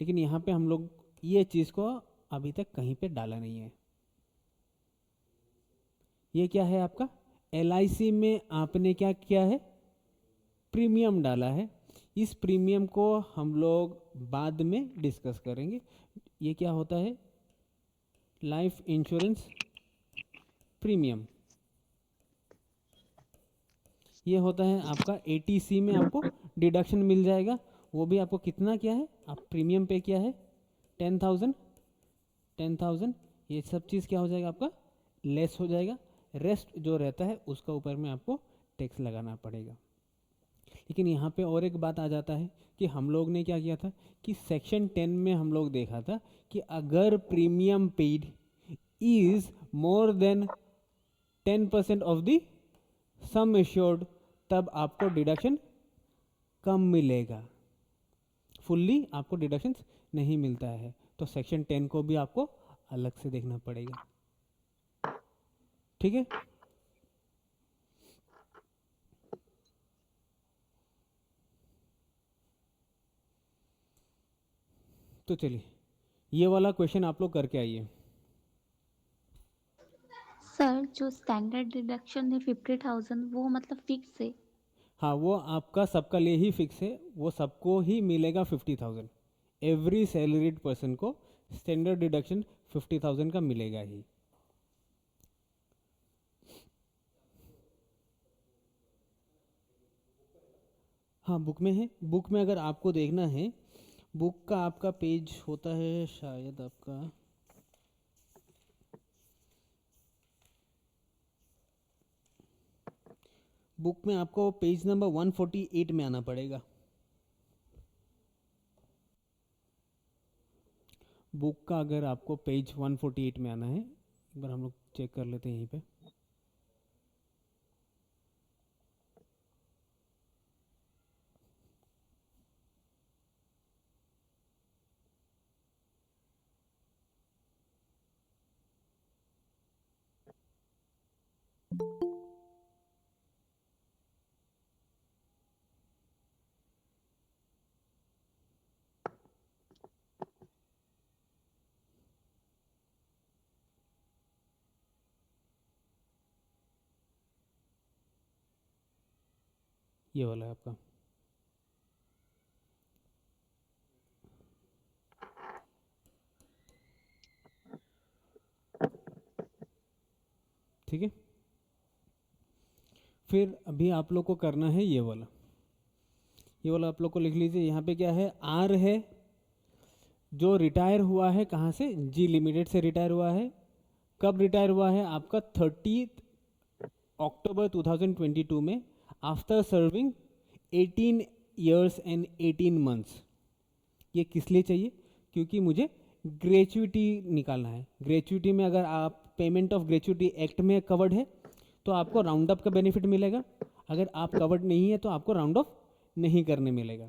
लेकिन यहाँ पे हम लोग ये चीज़ को अभी तक कहीं पे डाला नहीं है। ये क्या है आपका? एलआईसी में आपने क्या किया है? प्रीमियम डाला है। इस प्रीमियम को हम लोग बाद में डिस्कस करेंगे। ये क्या होता है? Life insurance premium. ये होता है आपका एटीसी में आपको डिडक्शन मिल जाएगा। वो भी आपको कितना क्या है? आप प्रीमियम पे किया है 10,000। ये सब चीज़ क्या हो जाएगा आपका? लेस हो जाएगा। रेस्ट जो रहता है उसका ऊपर में आपको टैक्स लगाना पड़ेगा। लेकिन यहाँ पे और एक बात आ जाता है कि हम लोग ने क्या किया था कि सेक्शन 10 में हम लोग देखा था कि अगर premium paid is more than 10% of the sum assured, तब आपको डिडक्शन कम मिलेगा, फुल्ली आपको डिडक्शन नहीं मिलता है। तो सेक्शन 10 को भी आपको अलग से देखना पड़ेगा। ठीक है। तो चलिए ये वाला क्वेश्चन आप लोग करके आइए। सर जो स्टैंडर्ड डिडक्शन है 50,000 वो मतलब फिक्स है? हाँ, वो आपका सबका लिए ही फिक्स है, वो सबको ही मिलेगा 50,000। एवरी सैलरीड पर्सन को स्टैंडर्ड डिडक्शन 50,000 का मिलेगा ही। हाँ बुक में है। बुक में अगर आपको देखना है, बुक का आपका पेज होता है शायद आपका, बुक में आपको पेज नंबर 148 में आना पड़ेगा। बुक का अगर आपको पेज 148 में आना है, एक बार हम लोग चेक कर लेते हैं यहीं पे। ये वाला है आपका। ठीक है, फिर अभी आप लोग को करना है ये वाला, ये वाला आप लोग को लिख लीजिए। यहाँ पे क्या है, आर है जो रिटायर हुआ है, कहाँ से, जी लिमिटेड से रिटायर हुआ है। कब रिटायर हुआ है आपका, 30 अक्टूबर 2022 में, after serving 18 years and 18 months. ये किस लिए चाहिए, क्योंकि मुझे ग्रेचुइटी निकालना है। ग्रेचुइटी में अगर आप पेमेंट ऑफ ग्रेचुइटी एक्ट में कवर्ड है तो आपको राउंड अप का बेनिफिट मिलेगा, अगर आप कवर्ड नहीं है तो आपको राउंड ऑफ नहीं करने मिलेगा।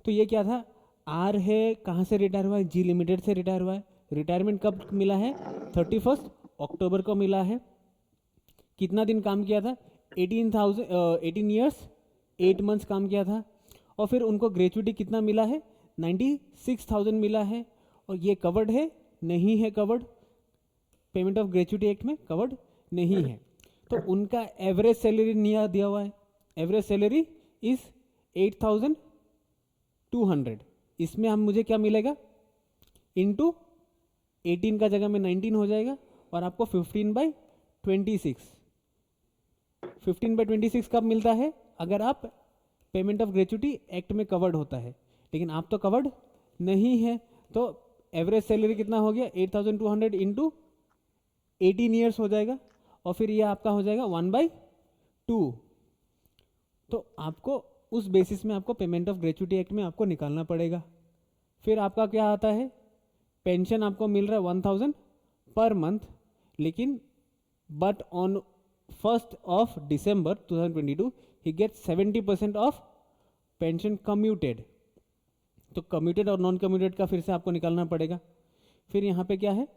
तो ये क्या था, आर है कहाँ से रिटायर हुआ है, जी लिमिटेड से रिटायर हुआ है। रिटायरमेंट कब मिला है, 31 अक्टूबर को मिला है। कितना दिन काम किया था, 18 ईयर्स 8 मंथ्स काम किया था। और फिर उनको ग्रेचुइटी कितना मिला है, 96,000 मिला है। और ये कवर्ड है, नहीं है covered, payment of gratuity act में कवर्ड नहीं है। तो उनका एवरेज सैलरी नहीं दिया हुआ है, एवरेज सैलरी इज 8,200। इसमें हम मुझे क्या मिलेगा, इंटू 18 का जगह में 19 हो जाएगा, और आपको 15/26। 15/26 कब मिलता है, अगर आप पेमेंट ऑफ ग्रेचुइटी एक्ट में कवर्ड होता है, लेकिन आप तो कवर्ड नहीं है। तो एवरेज सैलरी कितना हो गया, 8,200 इंटू 18 ईयर्स हो जाएगा, और फिर ये आपका हो जाएगा 1/2। तो आपको उस बेसिस में आपको पेमेंट ऑफ ग्रेचुइटी एक्ट में आपको निकालना पड़ेगा। फिर आपका क्या आता है, पेंशन आपको मिल रहा है 1,000 पर मंथ, लेकिन but on 1st of December 2022 he gets 70% of pension commuted. तो कम्यूटेड और नॉन कम्यूटेड का फिर से आपको निकालना पड़ेगा। फिर यहाँ पे क्या है,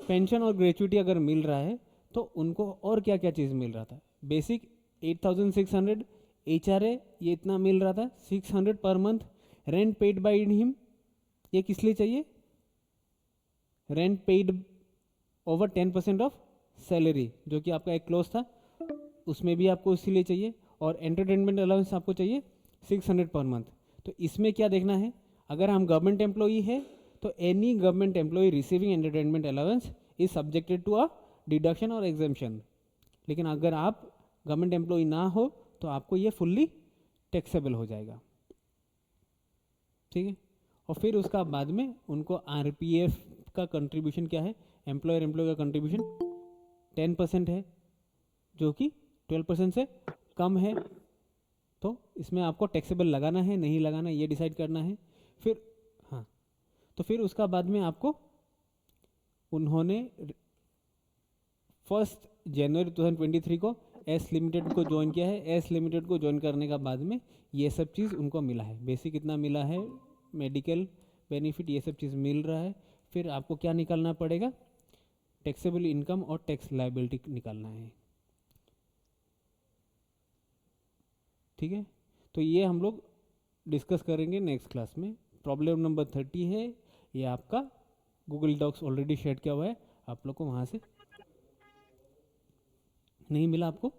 पेंशन और ग्रेचुइटी अगर मिल रहा है तो उनको और क्या क्या चीज़ मिल रहा था, बेसिक 8,600, HRA ये इतना मिल रहा था 600 per month. Rent paid by him, ये किस लिए चाहिए, rent paid over 10% of salary, जो कि आपका एक क्लोज था, उसमें भी आपको इसीलिए चाहिए। और एंटरटेनमेंट अलाउंस आपको चाहिए 600 पर मंथ। तो इसमें क्या देखना है, अगर हम गवर्नमेंट एम्प्लॉई है तो any government employee receiving entertainment allowance is subjected to a deduction और एग्जेम्पशन। लेकिन अगर आप गवर्नमेंट एम्प्लॉई ना हो तो आपको ये फुल्ली टैक्सेबल हो जाएगा। ठीक है, और फिर उसका बाद में उनको आरपीएफ का कंट्रीब्यूशन क्या है, एम्प्लॉयर एम्प्लॉय का कंट्रीब्यूशन 10% है, जो कि 12% से कम है। तो इसमें आपको टैक्सेबल लगाना है नहीं लगाना ये डिसाइड करना है। फिर हाँ, तो फिर उसका बाद में आपको उन्होंने 1 जनवरी 2023 को एस लिमिटेड को ज्वाइन किया है। एस लिमिटेड को ज्वाइन करने का बाद में ये सब चीज़ उनको मिला है, बेसिक कितना मिला है, मेडिकल बेनिफिट, ये सब चीज़ मिल रहा है। फिर आपको क्या निकालना पड़ेगा, टैक्सेबल इनकम और टैक्स लायबिलिटी निकालना है। ठीक है, तो ये हम लोग डिस्कस करेंगे नेक्स्ट क्लास में। प्रॉब्लम नंबर 30 है, ये आपका गूगल डॉक्स ऑलरेडी शेयर किया हुआ है, आप लोग को वहाँ से नहीं मिला आपको